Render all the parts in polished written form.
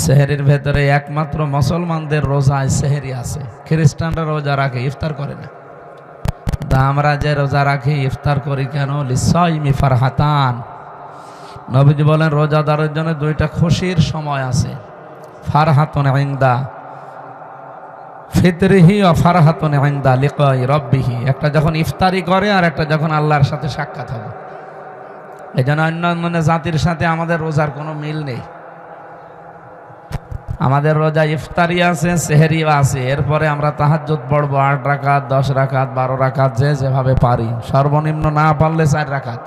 সেহরির ভেতরে একমাত্র মুসলমানদের রোজায় সেহরি আছে, খ্রিস্টানরা রোজা রাখে, ইফতার করে না। তা আমরা যে রোজা রাখি ইফতার করি কেন? লিসাইমি ফারহাতান। নবীজি বলেন রোজাদারের জন্য দুইটা খুশির সময় আছে, ফারহাতুন ইনদা ফিতরিহি ওয়া ফারহাতুন ইনদা লিকাই রাব্বিহি। একটা যখন ইফতারি করে আর একটা যখন আল্লাহর সাথে সাক্ষাৎ হবে। এই জন্য অন্য জাতির সাথে আমাদের রোজার কোনো মিল নেই। আমাদের রোজা ইফতারি আছে, সেহরিও আছে, এরপরে আমরা তাহাজ্জুদ পড়বো 8 রাকাত, 10 রাকাত, 12 রাকাত, যে যেভাবে পারি। সর্বনিম্ন না পারলে 4 রাকাত।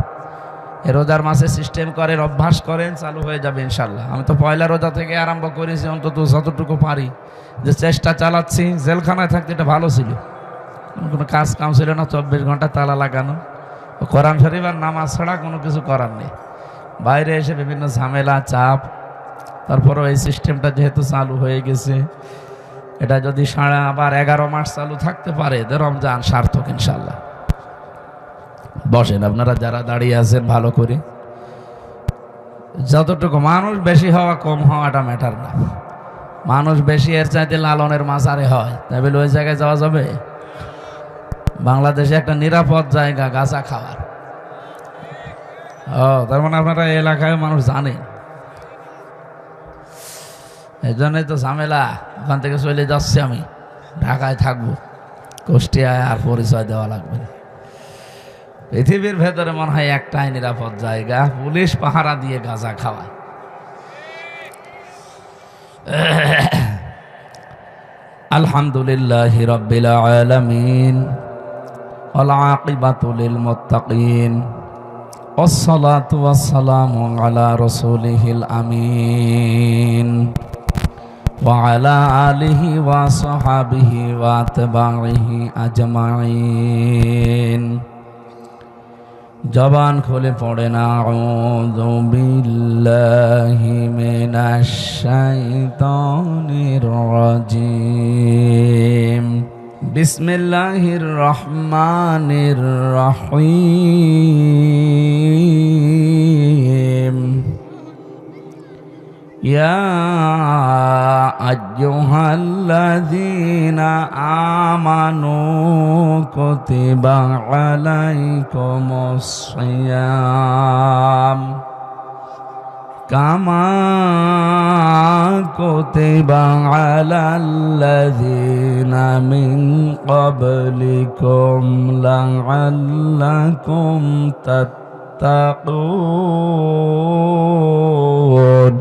এই রোজার মাসে সিস্টেম করেন, অভ্যাস করেন, চালু হয়ে যাবে ইনশাল্লাহ। আমি তো পয়লা রোজা থেকে আরম্ভ করেছি, অন্তত যতটুকু পারি যে চেষ্টা চালাচ্ছি। জেলখানায় থাকতে এটা ভালো ছিল, কোনো কাজ কাম ছিল না, 24 ঘন্টা তালা লাগানো, কোরআন শরীফ আর নামাজ ছাড়া কোনো কিছু করার নেই। বাইরে এসে বিভিন্ন ঝামেলা, চাপ। তারপরও এই সিস্টেমটা যেহেতু চালু হয়ে গেছে, এটা যদি আবার 11 মাস চালু থাকতে পারে, রমজান সার্থক ইনশাল্লাহ। বসেন আপনারা যারা দাঁড়িয়ে আছেন ভালো করে। যতটুকু মানুষ বেশি হওয়া কম হওয়াটা ম্যাটার না, মানুষ বেশি এর চাইতে লালনের মাঝারে হয়, তাই বলে ওই জায়গায় যাওয়া যাবে? বাংলাদেশে একটা নিরাপদ জায়গা গাঁজা খাওয়ার। তার মানে আপনারা এলাকায় মানুষ জানেন, এই জন্যই তো ঝামেলা। ওখান থেকে চলে যাচ্ছি, আমি ঢাকায় থাকবো, কুষ্টিয়ায় আর পরিচয় দেওয়া লাগবে। পৃথিবীর ভেতরে মনে হয় একটাই নিরাপদ জায়গা, পুলিশ পাহারা দিয়ে গাঁজা খাওয়ায়। আলহামদুলিল্লাহি রাব্বিল আলামিন ওয়াল আকিবাতু লিল মুত্তাকিন ওয়াসসালাতু ওয়াসসালামু আলা রাসূলিহিল আমিন ওয়া আলা আলিহি ওয়া সাহবিহি ওয়া আতবাইহি আজমাইন। জবান খুলে পড়েন আউযু বিল্লাহি মিনাশ শাইতানির রাজিম। বিসমিল্লাহির রহমানির রহিম। ইয়া আইয়ুহাল্লাযীনা আমানু কুতিবা আলাইকুমুস সিয়াম কামা কুতিবা আলাল্লাযীনা মিন ক্বাবলিকুম লাআল্লাকুম তাত্তাকুন।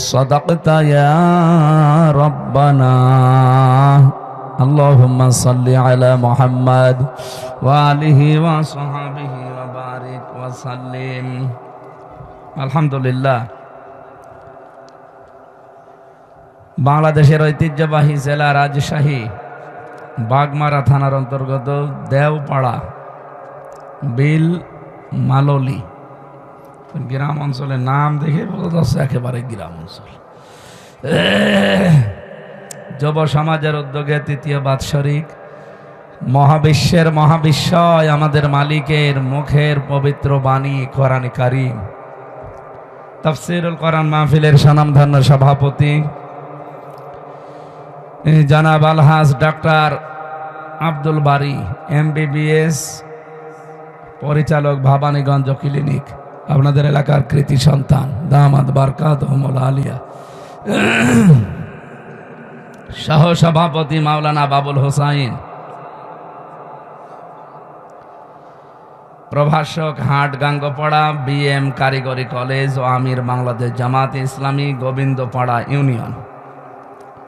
সাদাকতা ইয়া রাব্বানা। আল্লাহুম্মা সাল্লি আলা মুহাম্মাদ ওয়া আলিহি ওয়া সাহবিহি ওয়া বারিক ওয়া সাল্লিম। আলহামদুলিল্লাহ। বাংলাদেশের ঐতিহ্যবাহী জেলা রাজশাহী বাগমারা থানার অন্তর্গত দেওপাড়া বিল মাললি গ্রাম অঞ্চলের নাম দেখে বোঝা যাচ্ছে একেবারে গ্রাম অঞ্চল। যুব সমাজের উদ্যোগে তৃতীয় বাৎসরিক মহাবিশ্বের মহাবিশ্বয় আমাদের মালিকের মুখের পবিত্র বাণী কোরআন কারীম তাফসীরুল কোরআন মাহফিলের স্বনামধন্য সভাপতি জনাব আলহাজ ডাক্তার আব্দুল বারী MBBS, পরিচালক ভবানীগঞ্জ ক্লিনিক, আপনাদের এলাকার কৃতি সন্তান, দামাত বারকাতুহুমুল আলিয়া। সহ সভাপতি মাওলানা বাবুল হোসাইন, প্রভাষক হাট গাঙ্গপাড়া BM কারিগরি কলেজ ও আমির বাংলাদেশ জামাত ইসলামী গোবিন্দপাড়া ইউনিয়ন,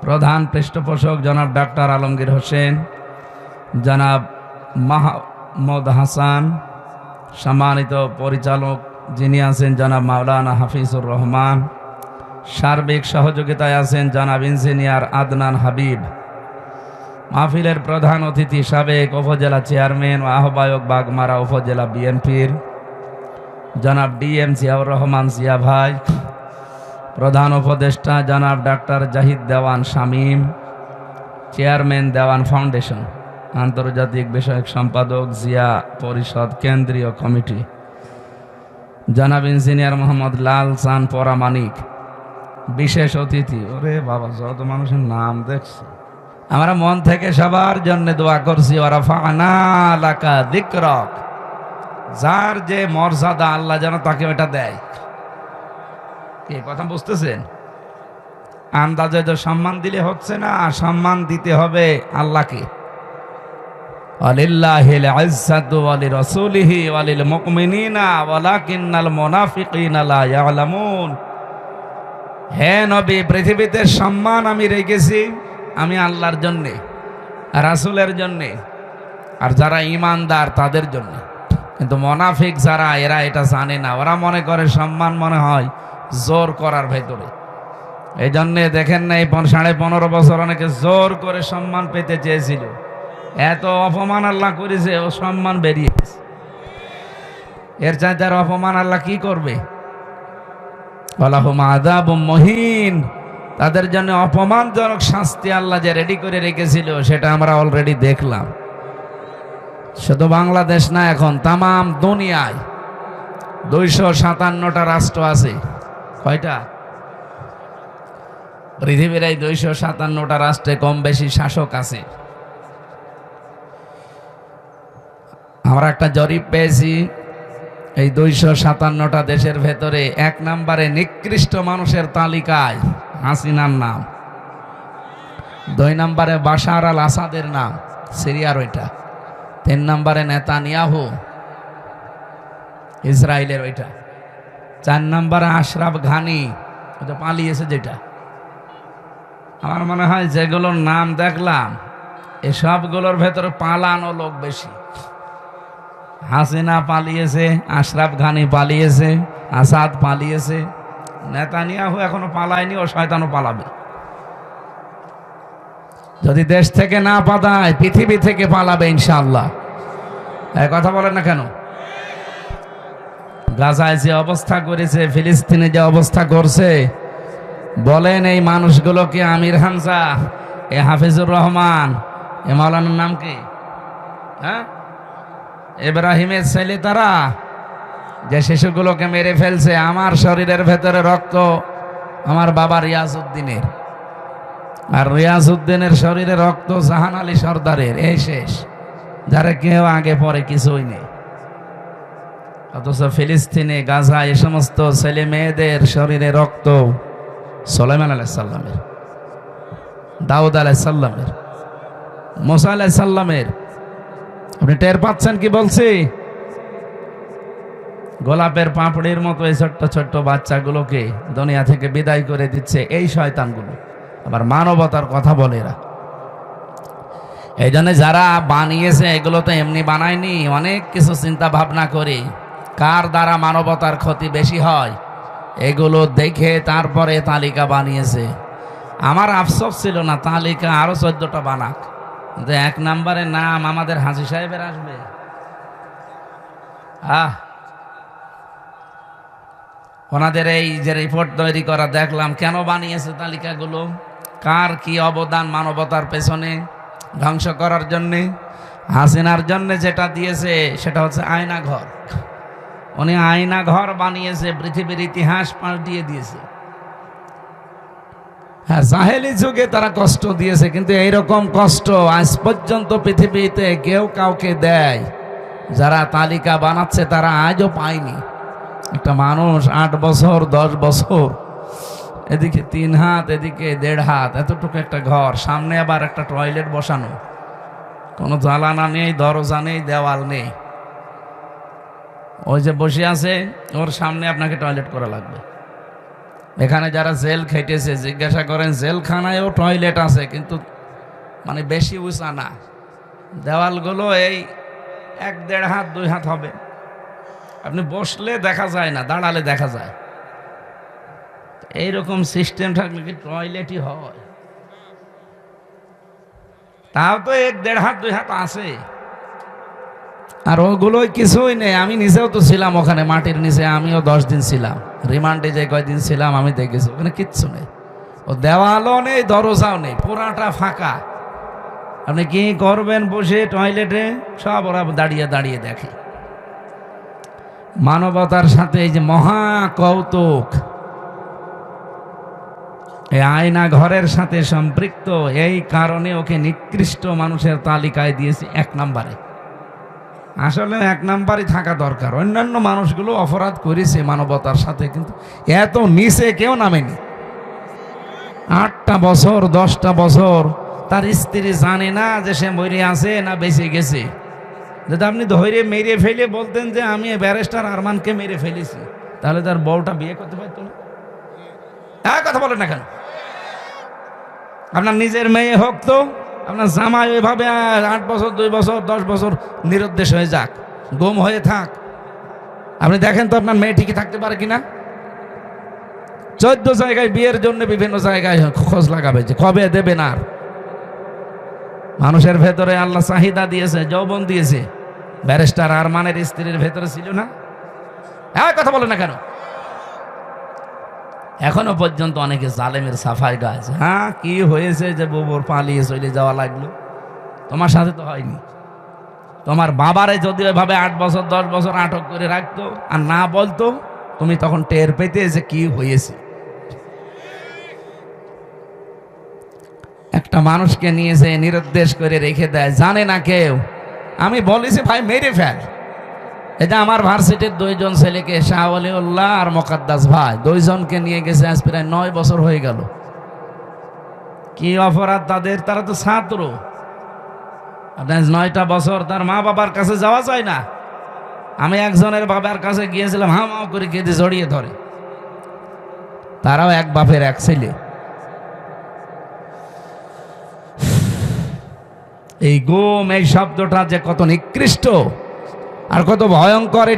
প্রধান পৃষ্ঠপোষক জনাব ডাক্তার আলমগীর হোসেন, জনাব মাহমুদ হাসান, সম্মানিত পরিচালক যিনি আছেন জনাব মাওলানা হাফিজুর রহমান, সার্বিক সহযোগিতায় আছেন জনাব ইঞ্জিনিয়ার আদনান হাবিব। মাহফিলের প্রধান অতিথি সাবেক উপজেলা চেয়ারম্যান ও আহ্বায়ক বাগমারা উপজেলা বিএনপির জনাব DM জিয়াউর রহমান জিয়া ভাই, প্রধান উপদেষ্টা জনাব ডাক্তার জাহিদ দেওয়ান শামীম, চেয়ারম্যান দেওয়ান ফাউন্ডেশন, আন্তর্জাতিক বিষয়ক সম্পাদক জিয়া পরিষদ কেন্দ্রীয় কমিটি জনাব ইঞ্জিনিয়ার মোহাম্মদ লাল চান পরামানিক, বিশেষ অতিথি, ওরে বাবা যত মানুষের নাম দেখছি। আমরা মন থেকে সবার জন্য দোয়া করছি, ওরা ফানা লাকা যিকরাক, যার যে মর্যাদা আল্লাহ যেন তাকে ওটা দেয়। কি কথা বুঝতেছেন? আন্দাজে তো সম্মান দিলে হচ্ছে না, সম্মান দিতে হবে আল্লাহকে। আলিল্লাহিল ইজ্জাতু ওয়া লিরাসূলিহি ওয়া লিল মুমিনিনা ওয়ালাকিন্নাল মুনাফিকিনা লা ইয়ালামুন। হে নবী, পৃথিবীতে সম্মান আমি রেখেছি আমি আল্লাহর জন্যে, রাসূলের জন্যে, আর যারা ঈমানদার তাদের জন্য। কিন্তু মুনাফিক যারা, এরা এটা জানে না। ওরা মনে করে সম্মান মনে হয় জোর করার ভেতরে। এই জন্যে দেখেন না, এই 15.5 বছর অনেকে জোর করে সম্মান পেতে চেয়েছিল, এত অপমান আল্লাহ করেছে, ও সম্মান বেরিয়ে গেছে। এর চাইতে আর অপমান আল্লাহ কি করবে? ওয়ালাহুম আযাবুম মুহিন, তাদের জন্য অপমানজনক শাস্তি আল্লাহ যে রেডি করে রেখেছিল সেটা আমরা অলরেডি দেখলাম। শুধু বাংলাদেশ না, এখন তামাম দুনিয়ায় 257টা রাষ্ট্র আছে। কয়টা? পৃথিবীর এই 257টা রাষ্ট্রে কম বেশি শাসক আছে। আমরা একটা জরিপ পেয়েছি, এই 257টা দেশের ভেতরে 1 নম্বরে নিকৃষ্ট মানুষের তালিকায় হাসিনার নাম, 2 নম্বরে বাশার আল আসাদের নাম, সিরিয়ার ওইটা, 3 নম্বরে নেতানিয়াহু ইসরায়েলের ওইটা, 4 নম্বরে আশরাফ ঘানি, ওটা পালিয়েছে যেটা। আমার মনে হয় যেগুলোর নাম দেখলাম এসবগুলোর ভেতরে পালানো লোক বেশি। হাসিনা পালিয়েছে, আশরাফ ঘানি পালিয়েছে, আসাদ পালিয়েছে, নেতানিয়াহু এখনো পালায়নি, ও শয়তানও পালাবে। যদি দেশ থেকে না পালায় পৃথিবী থেকে পালাবে ইনশাআল্লাহ। এই কথা বলেন না কেন? গাজায় যে অবস্থা করেছে, ফিলিস্তিনে যে অবস্থা করছে, বলেন এই মানুষগুলোকে আমির হামজা, এ হাফিজুর রহমান, এ মাওলানার নাম কি, হ্যাঁ, ইব্রাহিমের ছেলে, তারা যে শিশুগুলোকে মেরে ফেলছে, আমার শরীরের ভেতরে রক্ত আমার বাবা রিয়াজউদ্দিনের, আর রিয়াজউদ্দিনের শরীরে রক্ত জাহান আলী সর্দারের। এই শেষ, যারা কেউ আগে পরে কিছুই নেই। অথচ ফিলিস্তিনে, গাজা, এ সমস্ত ছেলে মেয়েদের শরীরে রক্ত সুলাইমান আলাইহিস সালামের, দাউদ আলাইহিস সালামের, মুসা আলাইহিস সালামের। আপনি টের পাচ্ছেন কি বলছি? গোলাপের পাপড়ির মতো এই ছোট্ট ছোট্ট বাচ্চাগুলোকে দুনিয়া থেকে বিদায় করে দিচ্ছে এই শয়তানগুলো। আবার মানবতার কথা বলে এরা। এই জন্য যারা বানিয়েছে এগুলো তো এমনি বানায়নি, অনেক কিছু চিন্তা ভাবনা করে কার দ্বারা মানবতার ক্ষতি বেশি হয় এগুলো দেখে তারপরে তালিকা বানিয়েছে। আমার আফসোস ছিল না তালিকা আরো 14টা বানাক, কিন্তু 1 নম্বরে নাম আমাদের হাজী সাহেবের আসবে। ওনাদের এই যে রিপোর্ট তৈরি করা দেখলাম, কেন বানিয়েছে তালিকাগুলো, কার কি অবদান মানবতার পেছনে ধ্বংস করার জন্যে। হাসিনার জন্য যেটা দিয়েছে সেটা হচ্ছে আয়না ঘর। উনি আয়না ঘর বানিয়েছে, পৃথিবীর ইতিহাস পাল্টিয়ে দিয়েছে। হ্যাঁ, জাহেলি যুগে তারা কষ্ট দিয়েছে, কিন্তু এইরকম কষ্ট আজ পর্যন্ত পৃথিবীতে কেউ কাউকে দেয় যারা তালিকা বানাচ্ছে তারা আজও পায়নি। একটা মানুষ 8 বছর 10 বছর, এদিকে 3 হাত এদিকে 1.5 হাত, এতটুকু একটা ঘর, সামনে আবার একটা টয়লেট বসানো, কোনো জ্বালানা নেই, দরজা নেই, দেওয়াল নেই। ওই যে বসে আছে ওর সামনে আপনাকে টয়লেট করা লাগবে। এখানে যারা জেল খেটেছে জিজ্ঞাসা করেন, জেলখানায়ও টয়লেট আছে, কিন্তু মানে বেশি উঁচা না, দেওয়ালগুলো এই 1-1.5 হাত 2 হাত হবে। আপনি বসলে দেখা যায় না, দাঁড়ালে দেখা যায়। এইরকম সিস্টেম থাকলে কি টয়লেটই হয়? তাও তো 1-1.5 হাত 2 হাত আছে, আর ওগুলোই কিছুই নেই। আমি নিজেও তো ছিলাম ওখানে মাটির নিচে, আমিও 10 দিন ছিলাম রিমান্ডে, যে কয়দিন ছিলাম আমি দেখেছি ওখানে কিচ্ছু নেই, ও দেওয়ালও নেই, দরজাও নেই, পুরাটা ফাঁকা। আপনি কি করবেন বসে টয়লেটে? সব ওরা দাঁড়িয়ে দাঁড়িয়ে দেখে। মানবতার সাথে এই যে মহা কৌতুক, এই আয়না ঘরের সাথে সম্পৃক্ত, এই কারণে ওকে নিকৃষ্ট মানুষের তালিকায় দিয়েছি 1 নম্বরে। আসলে 1 নম্বরই থাকা দরকার। অন্যান্য মানুষগুলো অপরাধ করেছে মানবতার সাথে, কিন্তু এত নিচে কেউ নামেনি। 8টা বছর 10টা বছর তার স্ত্রী জানে না যে সে মরে আছে না বেঁচে গেছে। যদি আপনি ধরে মেরে ফেলে বলতেন যে আমি ব্যারিস্টার আরমানকে মেরে ফেলেছি, তাহলে তার বউটা বিয়ে করতে পারতো না। হ্যাঁ, কথা বলেন না কেন? আপনার নিজের মেয়ে হোক তো, আপনার জামাই ওইভাবে 8 বছর 2 বছর 10 বছর নিরুদ্দেশ হয়ে যাক, গুম হয়ে থাক, আপনি দেখেন তো আপনার মেয়ে ঠিকই থাকতে পারে কিনা। 14 জায়গায় বিয়ের জন্য বিভিন্ন জায়গায় খোঁজ লাগাবে যে কবে দেবে না। মানুষের ভেতরে আল্লাহ চাহিদা দিয়েছে, যৌবন দিয়েছে। ব্যারিস্টার আরমানের স্ত্রীর ভেতরে ছিল না? হ্যাঁ, কথা বলে না কেন? এখনো পর্যন্ত অনেকে জালেমের সাফাই গাইছে। হ্যাঁ, কি হয়েছে যে বউর পালিয়ে চলে যাওয়া লাগলো? তোমার সাথে তো হয়নি। তোমার বাবারে যদি ওইভাবে 8 বছর 10 বছর আটক করে রাখতো আর না বলতো, তুমি তখন টের পেতে যে কি হয়েছে। একটা মানুষকে নিয়ে যে নিরুদ্দেশ করে রেখে দেয়, জানে না কেউ। আমি বলেছি ভাই মেরে ফেল। এটা আমার ভার্সিটির 2 জন ছেলেকে, শাহ ওলিউল্লাহ আর মোকাদ্দাস ভাই, 2 জনকে নিয়ে গেছে, আজ প্রায় 9 বছর হয়ে গেল। কি অপরাধ তাদের? তারা তো ছাত্র। আপনার 9টা বছর তার মা বাবার কাছে যাওয়া যায় না। আমি একজনের বাবার কাছে গিয়েছিলাম, হাঁ মাও করে কেঁদে জড়িয়ে ধরে। তারাও এক বাপের এক ছেলে। এই গুম, এই শব্দটা যে কত নিকৃষ্ট আর কত ভয়ঙ্কর!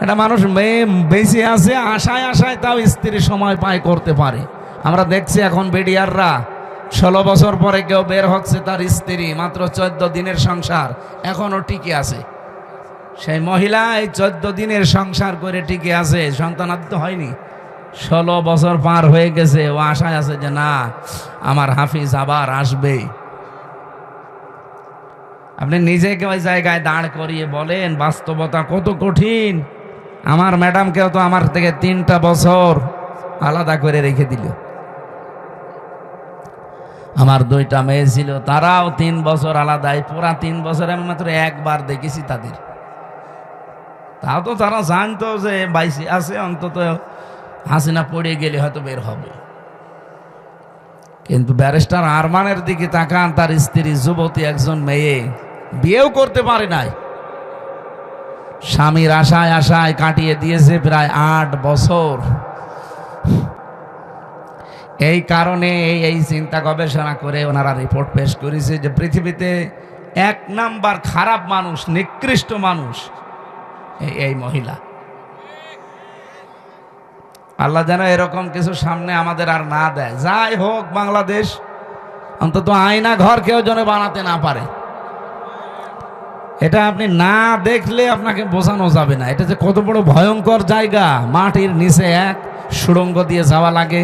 এটা মানুষ বেঁচে আছে আশায় আশায়, তাও স্ত্রী সময় পায় করতে পারে। আমরা দেখছি এখন বিডিআররা 16 বছর পরে কেউ বের হচ্ছে, তার স্ত্রী মাত্র 14 দিনের সংসার এখনো টিকে আছে। সেই মহিলা এই 14 দিনের সংসার করে টিকে আছে, সন্তানাদিত হয়নি। 16 বছর পার হয়ে গেছে, ও আশায় আছে যে না, আমার হাফিজ আবার আসবে। আপনি নিজেকে ওই জায়গায় দাঁড় করিয়ে বলেন বাস্তবতা কত কঠিন। আমার ম্যাডামকেও তো আমার থেকে 3টা বছর আলাদা করে রেখে দিল। আমার 2টা মেয়ে ছিল, তারাও 3 বছর আলাদাই। পুরা 3 বছর আমি মাত্র একবার দেখেছি তাদের। তাও তো তারা জানতো যে বাইসি আছে, অন্তত হাসিনা পড়ে গেলে হয়তো বের হবে। কিন্তু ব্যারিস্টার আরমানের দিকে তাকান, তার স্ত্রী যুবতী একজন মেয়ে, বিয়েও করতে পারে নাই। স্বামীর আশায় আশায় কাটিয়ে দিয়েছে প্রায় 8 বছর। এই কারণে এই চিন্তা গবেষণা করে ওনারা রিপোর্ট পেশ করেছে যে পৃথিবীতে 1 নাম্বার খারাপ মানুষ, নিকৃষ্ট মানুষ এই মহিলা। আল্লাহ যেন এরকম কিছু সামনে আমাদের আর না দেয়। যাই হোক, বাংলাদেশ অন্তত আয়না ঘর কেউ যেন বানাতে না পারে। এটা আপনি না দেখলে আপনাকে বোঝানো যাবে না, এটা যে কত বড় ভয়ঙ্কর জায়গা। মাটির নিচে এক সুড়ঙ্গ দিয়ে যাওয়া লাগে,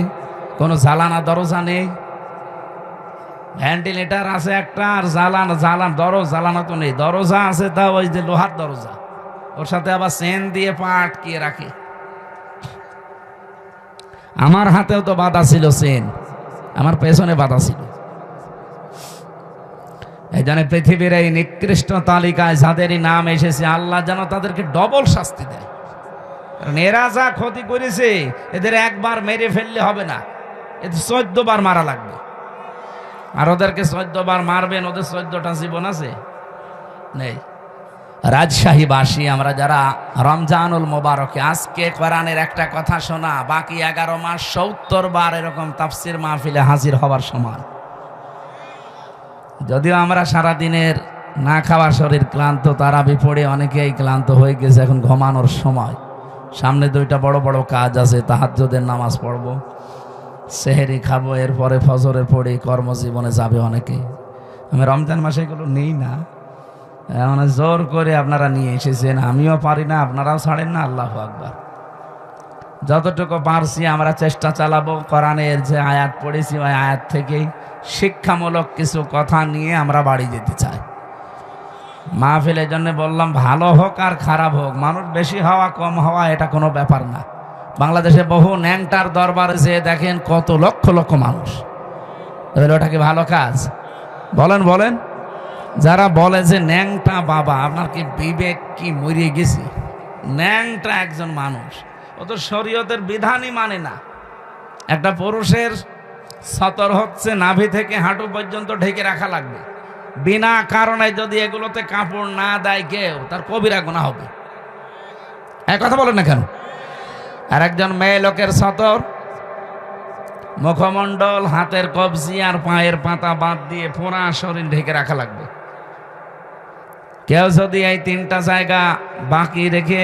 কোনো জ্বালানা দরজা নেই, ভেন্টিলেটার আছে একটা, আর জ্বালানা তো নেই। দরজা আছে, তা ওই যে লোহার দরজা, ওর সাথে আবার চেন দিয়ে পা আটকিয়ে রাখে। আমার হাতেও তো বাধা ছিল চেন, আমার পেছনে বাধা ছিল। এই জন্য পৃথিবীর এই নিকৃষ্ট তালিকায় যাদেরই নাম এসেছে, আল্লাহ যেন তাদেরকে ডবল শাস্তি দেয়। কারণ এরা যা ক্ষতি করেছে, এদের একবার মেরে ফেললে হবে না, এদের 14 বার মারা লাগবে। আর ওদেরকে 14 বার মারবেন, ওদের 14টা জীবন আছে নেই। রাজশাহীবাসী আমরা যারা রমজানুল মোবারকে আজকে কোরআনের একটা কথা শোনা, বাকি 11 মাস 70 বার এরকম তাফসির মাহফিলে হাজির হওয়ার সমান। যদিও আমরা সারা দিনের না খাওয়া শরীর ক্লান্ত, তারাবি পড়ে অনেকেই ক্লান্ত হয়ে গেছে, এখন ঘুমানোর সময়। সামনে 2টা বড় বড় কাজ আছে, তাহাজ্জুদের নামাজ পড়ব, সেহরি খাবো, এরপরে ফজরের পড়ে কর্মজীবনে যাবে অনেকে। আমি রমজান মাসে এগুলো নেই না, মানে জোর করে আপনারা নিয়ে এসেছেন, আমিও পারি না, আপনারাও ছাড়েন না। আল্লাহু আকবার। যতটুকু পারছি আমরা চেষ্টা চালাবো। কোরআনের যে আয়াত পড়েছি, ওই আয়াত থেকেই শিক্ষামূলক কিছু কথা নিয়ে আমরা বাড়ি যেতে চাই। মাহফিলের জন্য বললাম, ভালো হোক আর খারাপ হোক, মানুষ বেশি হওয়া কম হওয়া এটা কোনো ব্যাপার না। বাংলাদেশে বহু ন্যাংটার দরবারে যেয়ে দেখেন কত লক্ষ লক্ষ মানুষ। তাহলে ওটা কি ভালো কাজ? বলেন বলেন। যারা বলে যে ন্যাংটা বাবা, আপনার কি বিবেক কি মরিয়ে গেছে? ন্যাংটা একজন মানুষ, ও তো শরীয়তের বিধানই মানে না। একটা পুরুষের সতর হচ্ছে নাভি থেকে হাঁটু পর্যন্ত ঢেকে রাখা লাগবে। বিনা কারণে যদি এগুলোতে কাপড় না দেয় কেউ, তার কবিরা গুনাহ হবে। এক কথা বলেন না কেন? আর একজন মেয়ে লোকের সতর মুখমণ্ডল, হাতের কবজি আর পায়ের পাতা বাদ দিয়ে পুরা শরীর ঢেকে রাখা লাগবে। কেউ যদি এই তিনটা জায়গা বাকি রেখে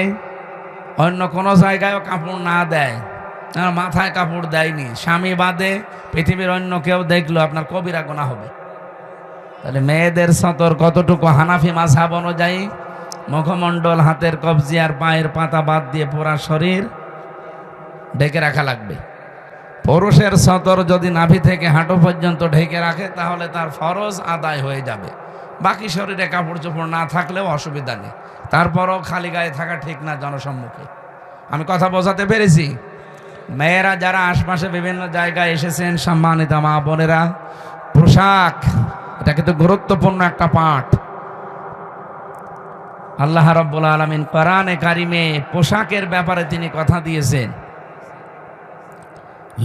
অন্য কোনো জায়গায়ও কাপড় না দেয়, আর মাথায় কাপড় দেয়নি, স্বামী বাদে পৃথিবীর অন্য কেউ দেখলো, আপনার কবিরা গুনাহ হবে। তাহলে মেয়েদের সতর কতটুকু? হানাফি মাযহাব অনুযায়ী মুখমণ্ডল, হাতের কবজি আর পায়ের পাতা বাদ দিয়ে পুরা শরীর ঢেকে রাখা লাগবে। পুরুষের সতর যদি নাভি থেকে হাঁটু পর্যন্ত ঢেকে রাখে, তাহলে তার ফরজ আদায় হয়ে যাবে। বাকি শরীরে কাপড় চোপড় না থাকলেও অসুবিধা নেই, তারপরও খালি গায়ে থাকা ঠিক না জনসম্মুখে। আমি কথা বোঝাতে পেরেছি? মেয়েরা যারা আশপাশে বিভিন্ন জায়গায় এসেছেন, সম্মানিত মা বোনেরা, পোশাক এটা কিন্তু গুরুত্বপূর্ণ একটা পাঠ। আল্লাহ রাব্বুল আলামিন কোরআনে কারিমে পোশাকের ব্যাপারে তিনি কথা দিয়েছেন,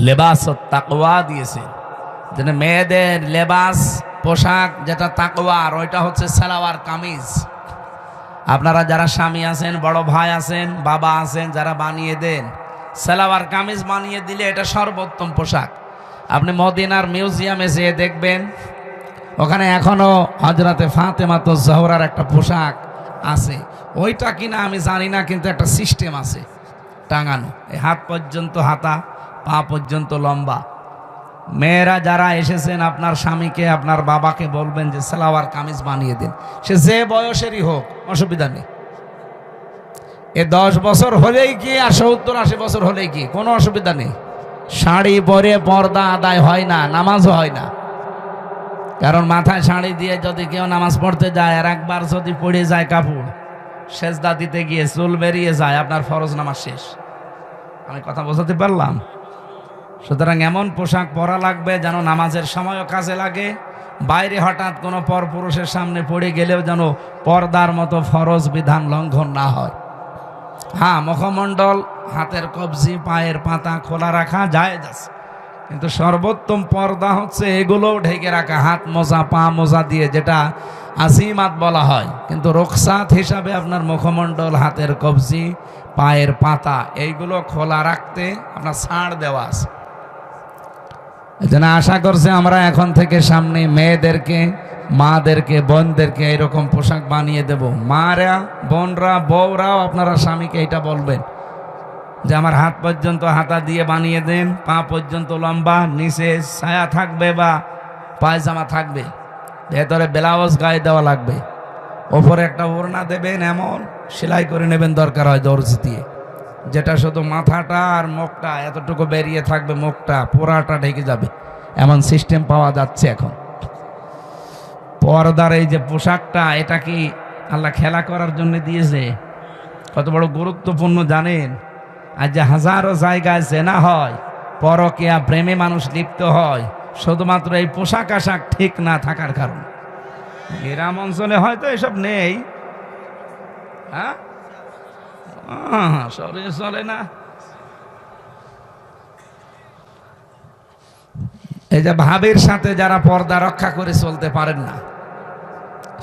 লেবাসুত তাকওয়া দিয়েছেন। যেন মেয়েদের লেবাস পোশাক যেটা তাকওয়ার, ওইটা হচ্ছে সালোয়ার কামিজ। আপনারা যারা স্বামী আছেন, বড় ভাই আছেন, বাবা আছেন, যারা বানিয়ে দেন, সালোয়ার কামিজ বানিয়ে দিলে এটা সর্বোত্তম পোশাক। আপনি মদিনার মিউজিয়ামে যেয়ে দেখবেন, ওখানে এখনো হযরতে ফাতেমাতুজ জোহরার একটা পোশাক আছে। ওইটা কিনা আমি জানি না, কিন্তু একটা সিস্টেম আছে টাঙানো, এই হাত পর্যন্ত হাতা, পা পর্যন্ত লম্বা। মেয়েরা যারা এসেছেন, আপনার স্বামীকে, আপনার বাবাকে বলবেন যে সালোয়ার কামিজ বানিয়ে দিন। সে যে বয়সেরই হোক, অসুবিধা নেই। এ 10 বছর হলেই কি আর 70-80 বছর হলেই কি, কোনো অসুবিধা নেই। শাড়ি পরে পর্দা আদায় হয় না, নামাজও হয় না। কারণ মাথায় শাড়ি দিয়ে যদি কেউ নামাজ পড়তে যায়, আর একবার যদি পড়ে যায় কাপড়, সেজদা দিতে গিয়ে চুল বেরিয়ে যায়, আপনার ফরজ নামাজ শেষ। আমি কথা বোঝাতে পারলাম? সুতরাং এমন পোশাক পরা লাগবে যেন নামাজের সময়ও কাজে লাগে, বাইরে হঠাৎ কোনো পরপুরুষের সামনে পড়ে গেলেও যেন পর্দার মতো ফরজ বিধান লঙ্ঘন না হয়। হ্যাঁ, মুখমণ্ডল, হাতের কবজি, পায়ের পাতা খোলা রাখা জায়েজ আছে, কিন্তু সর্বোত্তম পর্দা হচ্ছে এগুলোও ঢেকে রাখা, হাত মোজা, পা মোজা দিয়ে, যেটা আজিমাত বলা হয়। কিন্তু রুখসাত হিসাবে আপনার মুখমণ্ডল, হাতের কবজি, পায়ের পাতা এইগুলো খোলা রাখতে আপনার ছাড় দেওয়া আছে। এজন্য আশা করছে আমরা এখন থেকে সামনে মেয়েদেরকে, মাদেরকে, বোনদেরকে এরকম পোশাক বানিয়ে দেব। মারা, বোনরা, বউরাও আপনারা স্বামীকে এটা বলবেন যে আমার হাত পর্যন্ত হাতা দিয়ে বানিয়ে দেন, পা পর্যন্ত লম্বা, নিচে ছায়া থাকবে বা পায়জামা থাকবে, ভেতরে ব্লাউজ গায়ে দেওয়া লাগবে, ওপরে একটা ওড়না দেবেন, এমন সেলাই করে নেবেন দরকার হয় দর্জি দিয়ে, যেটা শুধু মাথাটা আর মুখটা এতটুকু বেরিয়ে থাকবে, মুখটা পুরাটা ঢেকে যাবে। এমন সিস্টেম পাওয়া যাচ্ছে এখন। পর্দার এই যে পোশাকটা, এটা কি আল্লাহ খেলা করার জন্য দিয়েছে? কত বড় গুরুত্বপূর্ণ জানেন? আর যে হাজারো জায়গায় জেনা হয়, পরকীয়া প্রেমে মানুষ লিপ্ত হয়, শুধুমাত্র এই পোশাক আশাক ঠিক না থাকার কারণে। গ্রাম অঞ্চলে হয়তো এসব নেই, হ্যাঁ, শরীর চলে না। এই যে ভাবির সাথে যারা পর্দা রক্ষা করে চলতে পারেন না,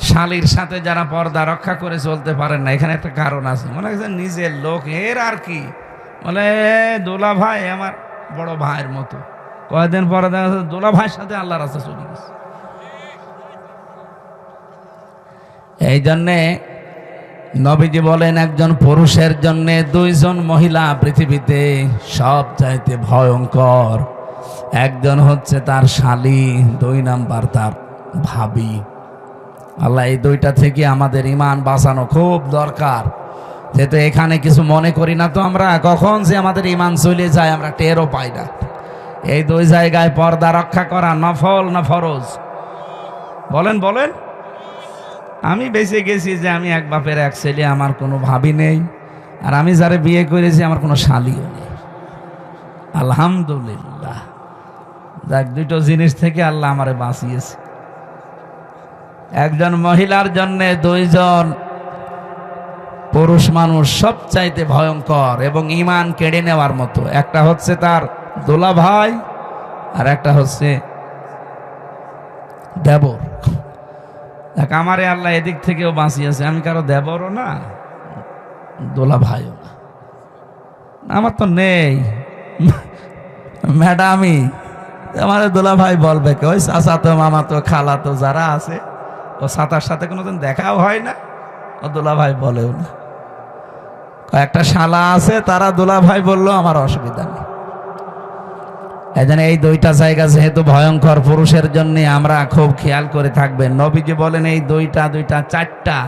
শালীর সাথে যারা পর্দা রক্ষা করে চলতে পারেন না, এখানে একটা কারণ আছে। মনে হচ্ছে নিজের লোক, এর আর কি, বলে দোলা ভাই আমার বড় ভাইয়ের মতো। কয়েকদিন পরে দেখা যাচ্ছে দোলা ভাইয়ের সাথে আল্লাহ রাস্তা চলে গেছে। এই জন্যে নবীজি বলেন, একজন পুরুষের জন্য 2 জন মহিলা পৃথিবীতে সব চাইতে ভয়ঙ্কর। একজন হচ্ছে তার শালী, 2 নাম্বার তার ভাবি। আল্লাহ এই 2টা থেকে আমাদের ঈমান বাঁচানো খুব দরকার। যেহেতু এখানে কিছু মনে করি না তো আমরা, কখন যে আমাদের ঈমান চলে যায় আমরা টেরও পাই না। এই 2 জায়গায় পর্দা রক্ষা করা নফল না ফরজ? বলেন বলেন। আমি বেঁচে গেছি যে আমি এক বাপের এক ছেলে, আমার কোনো ভাবি নেই, আর আমি যারে বিয়ে করেছি আমার কোনো শালীও নেই। আলহামদুলিল্লাহ। যাক, দুটো জিনিস থেকে আল্লাহ আমারে বাঁচিয়েছে। একজন মহিলার জন্য দুইজন পুরুষ মানুষ সবচাইতে ভয়ঙ্কর এবং ঈমান কেড়ে নেওয়ার মতো। একটা হচ্ছে তার দোলা ভাই, আর একটা হচ্ছে দেবর। দেখ, আমারে আল্লাহ এদিক থেকেও বাঁচিয়েছে। আমি কারো দেবরও না, দোলা ভাইও না। আমার তো নেই ম্যাডামই, আমার দোলা ভাই বলবে কে? ওই চাচা তো, মামা তো, খালা তো যারা আছে, ও চাচার সাথে কোনোদিন দেখাও হয় না, ও দোলা ভাই বলেও না। কয়েকটা শালা আছে, তারা দোলা ভাই বললো আমার অসুবিধা নেই। এই জন্য এই দুইটা জায়গা যেহেতু ভয়ঙ্কর, পুরুষের জন্য আমরা খুব খেয়াল করে থাকবেন। নবীজি বলেন এই দুইটা চারটা,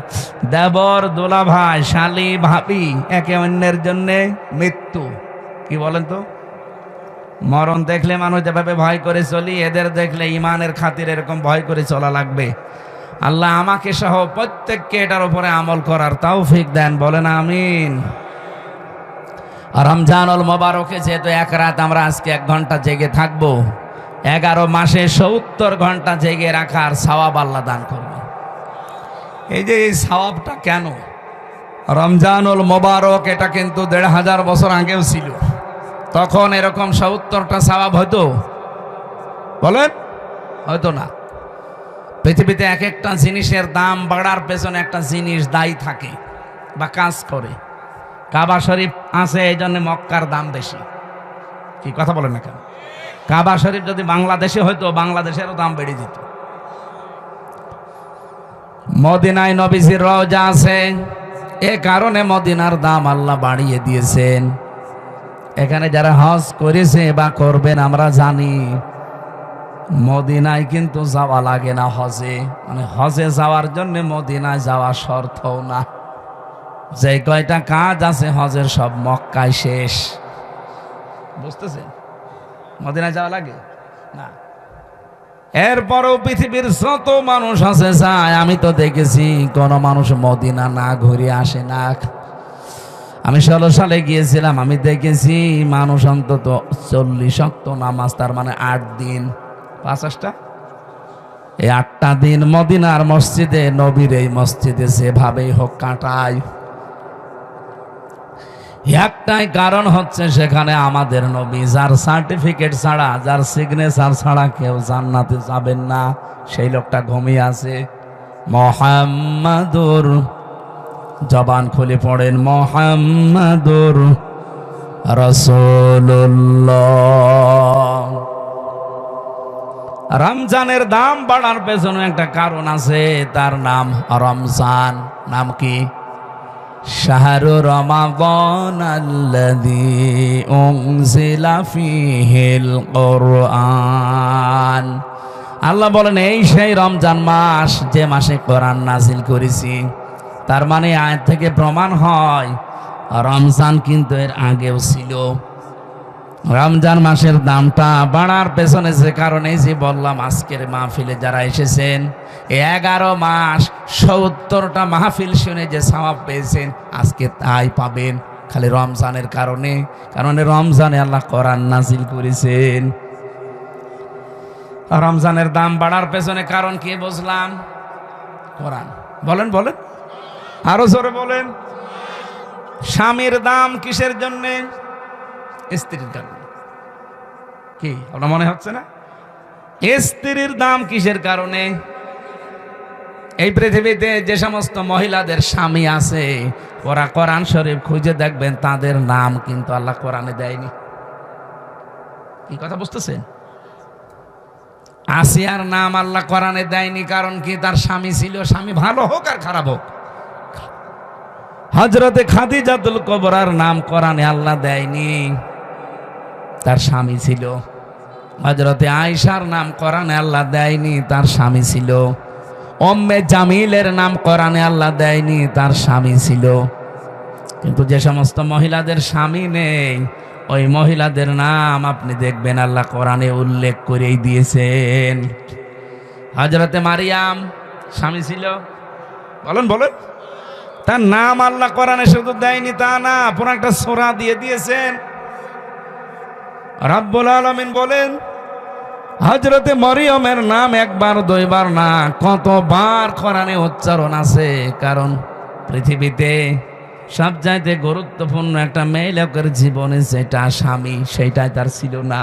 দেবর, দোলা ভাই, শালি, ভাবি, একে অন্যের জন্য মৃত্যু। কি বলেন তো? মরণ দেখলে মানুষ যেভাবে ভয় করে চলি, এদের দেখলে ইমানের খাতির এরকম ভয় করে চলা লাগবে। আল্লাহ আমাকে সহ প্রত্যেককে এটার উপরে আমল করার তৌফিক দেন, বলেন আমিন। রমজানুল মোবারকে যেহেতু এক রাত, আমরা আজকে 1 ঘন্টা জেগে থাকবো। 11 মাসে 70 ঘন্টা জেগে রাখার সওয়াব আল্লাহ দান করবে। এই যে এই সওয়াবটা কেন? রমজানুল মোবারক এটা কিন্তু 1500 বছর আগেও ছিল। তখন এরকম 70টা সওয়াব হয়তো? বলেন, হয়তো না। পৃথিবীতে এক একটা জিনিসের দাম বাড়ার পেছনে একটা জিনিস দায়ী থাকে বা কাজ করে। কাবা শরীফ আছে, এই জন্য মক্কার দাম বেশি। কি কথা বলেন না কেন? কাবা শরীফ যদি বাংলাদেশে হয়তো, বাংলাদেশেরও দাম বেড়ে যেত। মদিনায় নবীজির রওজা আছে, এ কারণে মদিনার দাম আল্লাহ বাড়িয়ে দিয়েছেন। এখানে যারা হজ করেছে বা করবেন, আমরা জানি মদিনায় কিন্তু যাওয়া লাগে না হজে। মানে হজে যাওয়ার জন্য মদিনায় যাওয়া শর্তও না। যে কয়টা কাজ আছে হজের, সব মক্কায় শেষ। বুঝতেছেন? মদিনায় যাওয়া লাগে না। এরপরও পৃথিবীর যত মানুষ আছে যায়, আমি তো দেখেছি কোন মানুষ মদিনা না ঘুরে আসে না। আমি 16 সালে গিয়েছিলাম, আমি দেখেছি মানুষ অন্তত 40 ওয়াক্ত নামাজ, তার মানে 8 দিন, 50টা, এই 8টা দিন মদিনার মসজিদে, নবীর এই মসজিদে যেভাবেই হোক কাটায়। একটাই কারণ হচ্ছে সেখানে আমাদের নবী, যার সার্টিফিকেট ছাড়া, যার সিগনেচার ছাড়া কেউ জান্নাতে যাবেন না, সেই লোকটা ঘুমিয়ে আছে। মুহাম্মাদুর, জবান খুলে পড়েন, মুহাম্মাদুর রাসূলুল্লাহ। রমজানের দাম বাড়ার পেছনে একটা কারণ আছে, তার নাম রমজান। নাম কি? শাহরু রমাদান আল্লাযী উনজিলা ফীহিল কুরআন। আল্লাহ বলেন এই সেই রমজান মাস, যে মাসে কোরআন নাজিল করেছি। তার মানে আয়াত থেকে প্রমাণ হয় রমজান কিন্তু এর আগেও ছিল। রমজান মাসের দামটা বাড়ার পেছনে যে কারণে, যে বললাম, আজকের মাহফিলে যারা এসেছেন, 11 মাস 70টা মাহফিল শুনে যে সওয়াব পেয়েছেন, আজকে তাই পাবেন খালি রমজানের কারণে। কারণ রমজানে আল্লাহ কোরআন নাজিল করেছেন। রমজানের দাম বাড়ার পেছনে কারণ কি বুঝলাম? কোরআন। বলেন বলেন, আরো জোরে বলেন। স্বামীর দাম কিসের জন্যে? স্ত্রীর কারণে। কি আপনার মনে হচ্ছে না? স্ত্রীর দাম কিসের কারণে? এই পৃথিবীতে যে সমস্ত মহিলাদের স্বামী আছে, ওরা কোরআন শরীফ খুঁজে দেখবেন, তাদের নাম কিন্তু আল্লাহ কোরআনে দেয়নি। কি কথা বুঝতেছেন? আসিয়ার নাম আল্লাহ কোরআনে দেয়নি, কারণ কি? তার স্বামী ছিল, স্বামী ভালো হোক আর খারাপ হোক। হযরতে খাদিজাতুল কুবরার নাম কোরআনে আল্লাহ দেয়নি, তার স্বামী ছিল। হযরতে আয়েশার নাম কোরআনে আল্লাহ দেয়নি, তার স্বামী ছিল। উম্মে জামিলের নাম কোরআনে আল্লাহ দেয়নি, তার স্বামী ছিল। কিন্তু যে সমস্ত মহিলাদের স্বামী নেই, ওই মহিলাদের নাম আপনি দেখবেন আল্লাহ কোরআনে উল্লেখ করেই দিয়েছেন। হযরতে মারিয়াম স্বামী ছিল, বলেন বলেন, তার নাম আল্লাহ কোরআনে শুধু দেয়নি তা না, পুরো একটা সূরা দিয়ে দিয়েছেন। রাব্বুল আলামিন বলেন, হযরতে মরিয়মের নাম একবার দুইবার না, কতবার কোরআনে উচ্চারণ আছে। কারণ পৃথিবীতে সবচাইতে গুরুত্বপূর্ণ একটা মেয়ে লোকের জীবনে যেটা স্বামী, সেটাই তার ছিল না।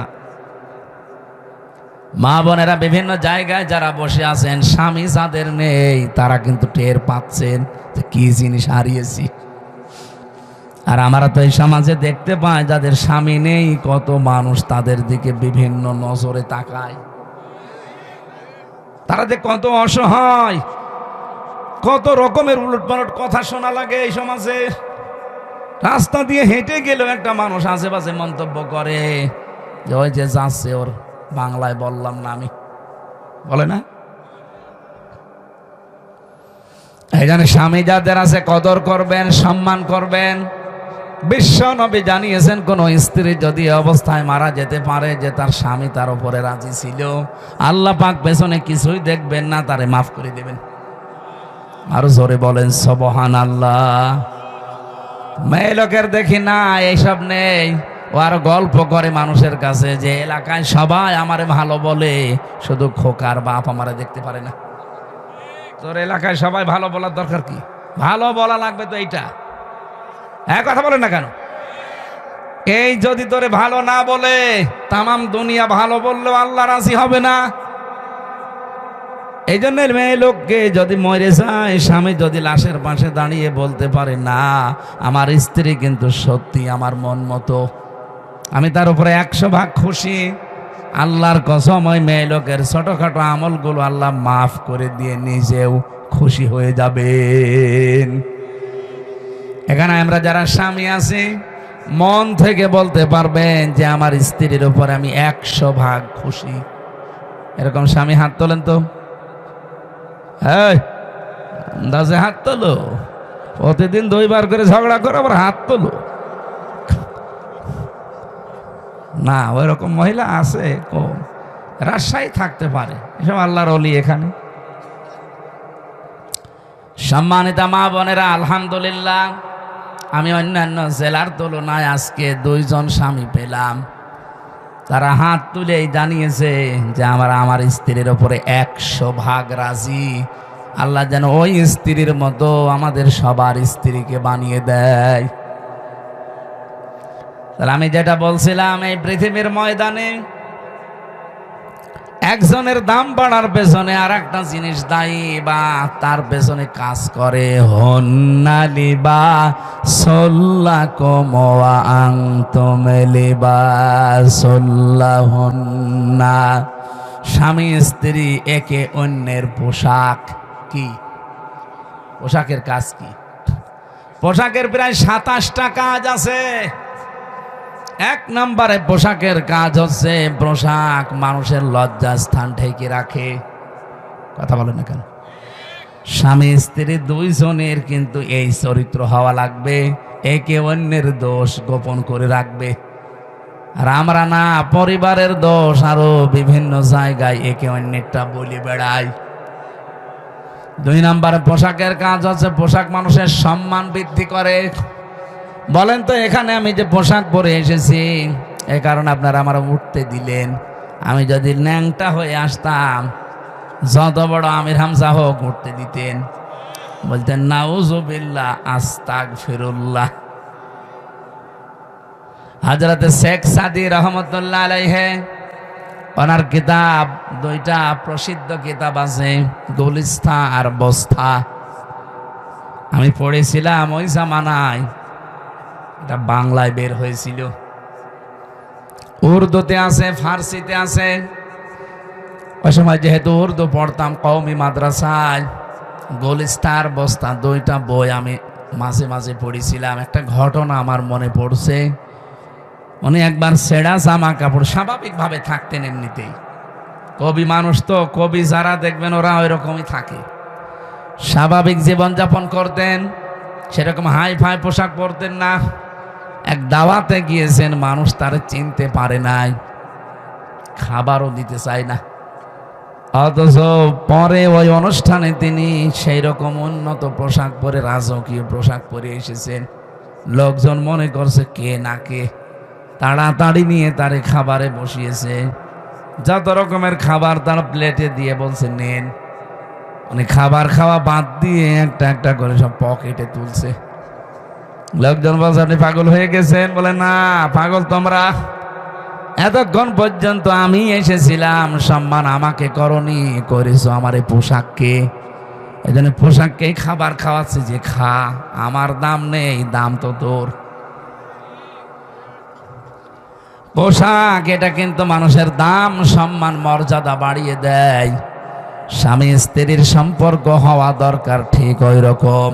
মা বোনেরা বিভিন্ন জায়গায় যারা বসে আছেন, স্বামী যাদের নেই তারা কিন্তু টের পাচ্ছেন যে কি জিনিস হারিয়েছি। আর আমরা তো এই সমাজে দেখতে পাই যাদের স্বামী নেই, কত মানুষ তাদের দিকে বিভিন্ন নজরে তাকায়। তারা যে কত অসহায়, কত রকমের উলটপালট কথা শোনা লাগে এই সমাজে। রাস্তা দিয়ে হেঁটে গেলেও একটা মানুষ আশেপাশে মন্তব্য করে যে ওই যে যাচ্ছে, ওর বাংলায় বললাম না আমি, বলে না। এই জন্য স্বামী যাদের আছে কদর করবেন, সম্মান করবেন। বিশ্ব নবী জানিয়েছেন, কোন স্ত্রী যদি অবস্থায় মারা যেতে পারে যে তার স্বামী তার উপরে রাজি ছিল, আল্লাহ পাক পেছনে কিছুই দেখবেন না, তারে মাফ করে দেবেন। আরো জোরে বলেন সুবহানাল্লাহ। মেয়ে লোকের দেখি না এইসব নেই, ও আর গল্প করে মানুষের কাছে যে এলাকায় সবাই আমারে ভালো বলে, শুধু খোকার বাপ আমারে দেখতে পারে না। তোর এলাকায় সবাই ভালো বলার দরকার কি? ভালো বলা লাগবে তো এইটা। হ্যাঁ, কথা বলেন না কেন? এই যদি তোরে ভালো না বলে, তামাম দুনিয়া ভালো বললেও আল্লাহ রাজি হবে না। এই জন্য মেয়ে লোককে যদি মরে যায়, স্বামী যদি লাশের পাশে দাঁড়িয়ে বলতে পারে না আমার স্ত্রী কিন্তু সত্যি আমার মন মতো, আমি তার উপরে 100 ভাগ খুশি, আল্লাহর কসম ওই মেয়ে লোকের ছোটখাটো আমলগুলো আল্লাহ মাফ করে দিয়ে নিজেও খুশি হয়ে যাবেন। এখানে আমরা যারা স্বামী আছি, মন থেকে বলতে পারবেন যে আমার স্ত্রীর উপর আমি 100 ভাগ খুশি। এরকম স্বামী হাত তোলেন তো। হ্যাঁ, আন্দাজে হাত তোলো। প্রতিদিন 2বার করে ঝগড়া করে আবার হাত তোলো না। ওই রকম মহিলা আছে কম, রাজশাহী থাকতে পারে, এসব আল্লাহর ওলি। এখানে সম্মানিতা মা বোনেরা, আলহামদুলিল্লাহ আমি অন্যান্য জেলার তুলনায় আজকে 2 জন স্বামী পেলাম, তারা হাত তুলেই জানিয়েছে যে আমার স্ত্রীর ওপরে 100 ভাগ রাজি। আল্লাহ যেন ওই স্ত্রীর মতো আমাদের সবার স্ত্রীকে বানিয়ে দেয়। তাহলে আমি যেটা বলছিলাম, এই পৃথিবীর ময়দানে একজনের দাম বাড়ার পেছনে আর একটা জিনিস দায়ী বা তার পেছনে কাজ করে, হন্নালিবা সল্লাকুম ওয়া আনতুম লিবাসুল্লাহুন্না। স্বামী স্ত্রী একে অন্যের পোশাক। কি পোশাকের কাজ? কি পোশাকের প্রায় 27টা কাজ আছে। 1 নম্বরে পোশাকের কাজ হচ্ছে, পোশাক মানুষের লজ্জা স্থান ঢেকে রাখে। কথা বলেন না কেন? স্বামী স্ত্রী 2 জনের কিন্তু এই চরিত্র হওয়া লাগবে, একে অন্যের দোষ গোপন করে রাখবে। আর আমরা না, পরিবারের দোষ আরো বিভিন্ন জায়গায় একে অন্যেরটা বলে বেড়াই। 2 নম্বরে পোশাকের কাজ হচ্ছে, পোশাক মানুষের সম্মান বৃদ্ধি করে। বলেন তো, এখানে আমি যে পোশাক পরে এসেছি, এ কারণে আপনারা আমার উঠতে দিলেন। আমি যদি ন্যাংটা হয়ে আসতাম, যত বড় আমির হামজা হোক উঠতে দিতেন, বলতেন নাউজুবিল্লাহ আস্তাগফিরুল্লাহ। হযরত শেখ সাদী রহমতুল্লাহ আলাইহি, ওনার কিতাব 2টা প্রসিদ্ধ কিতাব আছে, গুলিস্তা আর বস্তা। আমি পড়েছিলাম ওই জামানায়, এটা বাংলায় বের হয়েছিল, উর্দুতে আছে, ফার্সিতে আছে। ওই সময় যেহেতু উর্দু পড়তাম কওমি মাদ্রাসায়, গুলিস্তার বস্তা 2টা বই আমি মাঝে মাঝে পড়েছিলাম। একটা ঘটনা আমার মনে পড়ছে। উনি একবার ছেঁড়া জামা কাপড়, স্বাভাবিকভাবে থাকতেন এমনিতেই, কবি মানুষ তো, কবি যারা দেখবেন ওরা ওই রকমই থাকে, স্বাভাবিক জীবনযাপন করতেন, সেরকম হাই ফাই পোশাক পরতেন না। এক দাওয়াতে গিয়েছেন, মানুষ তার চিনতে পারে নাই, খাবারও দিতে চায় না, অথচ পরে ওই অনুষ্ঠানে তিনি সেই রকম উন্নত পোশাক পরে, রাজকীয় পোশাক পরে এসেছেন। লোকজন মনে করছে কে না কে, তাড়াতাড়ি নিয়ে তারে খাবারে বসিয়েছে। যত রকমের খাবার তার প্লেটে দিয়ে বলছে নেন। উনি খাবার খাওয়া বাদ দিয়ে একটা একটা করে সব পকেটে তুলছে। লোকজন বলছে আপনি পাগল হয়ে গেছেন? বলে না, পাগল তোমরা। এতক্ষণ পর্যন্ত আমি এসেছিলাম, সম্মান আমাকে করনি, করেছো আমার এই পোশাককে। এই জন্য পোশাককেই খাবার খাওয়াচ্ছে যে খা, আমার দাম নেই, দাম তো তোর। পোশাক এটা কিন্তু মানুষের দাম, সম্মান, মর্যাদা বাড়িয়ে দেয়। স্বামী স্ত্রীর সম্পর্ক হওয়া দরকার ঠিক ওই রকম।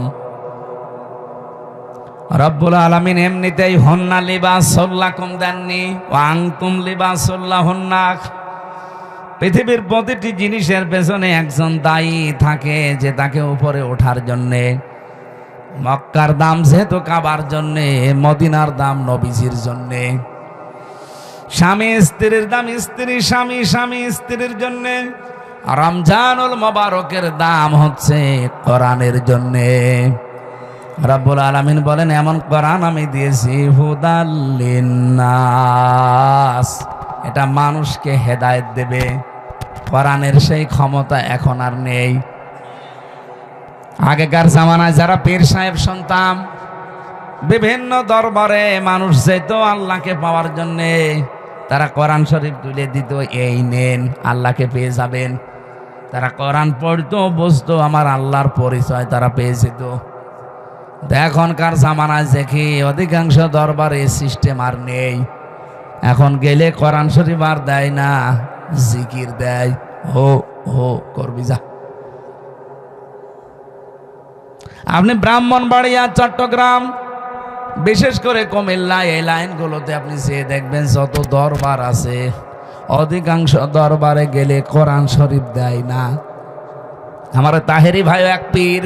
রব্বুল আলামিন এমনিতেই হন্না লিবাসুল লাকুম দেননি, ওয়া আনতুম লিবাসুল লাহুন্না। পৃথিবীর প্রতিটি জিনিসের পেছনে একজন দায়ী থাকে যে তাকে উপরে ওঠার জন্যে। মক্কার দাম যেহেতু কাবার জন্যে, মদিনার দাম নবীজির জন্যে। স্বামী স্ত্রীর দাম স্ত্রী স্বামী, স্বামী স্ত্রীর জন্যে। রমজানুল মোবারকের দাম হচ্ছে কোরআনের জন্যে। রব্বুল আলামিন বলেন এমন কোরআন আমি দিয়েছি হুদাল লিন্নাস, এটা মানুষকে হেদায়েত দেবে। কোরআনের সেই ক্ষমতা এখন আর নেই। আগেকার জামানায় যারা পীর সাহেব শুনতাম, বিভিন্ন দরবারে মানুষ যেত আল্লাহকে পাওয়ার জন্যে, তারা কোরআন শরীফ তুলে দিত, এই নেন আল্লাহকে পেয়ে যাবেন। তারা কোরআন পড়তো, বুঝতো আমার আল্লাহর পরিচয় তারা পেয়ে যেত। এখনকার জামানায় দেখি অধিকাংশ দরবারে সিস্টেম আর নেই। এখন গেলে কোরআন শরীফ আর দেয় না, জিকির দেয়, হো হো করবি যা। আপনি ব্রাহ্মণবাড়িয়া, চট্টগ্রাম, বিশেষ করে কুমিল্লা, এই লাইনগুলোতে আপনি যেয়ে দেখবেন যত দরবার আছে, অধিকাংশ দরবারে গেলে কোরআন শরীফ দেয় না। আমার তাহেরি ভাই এক পীর,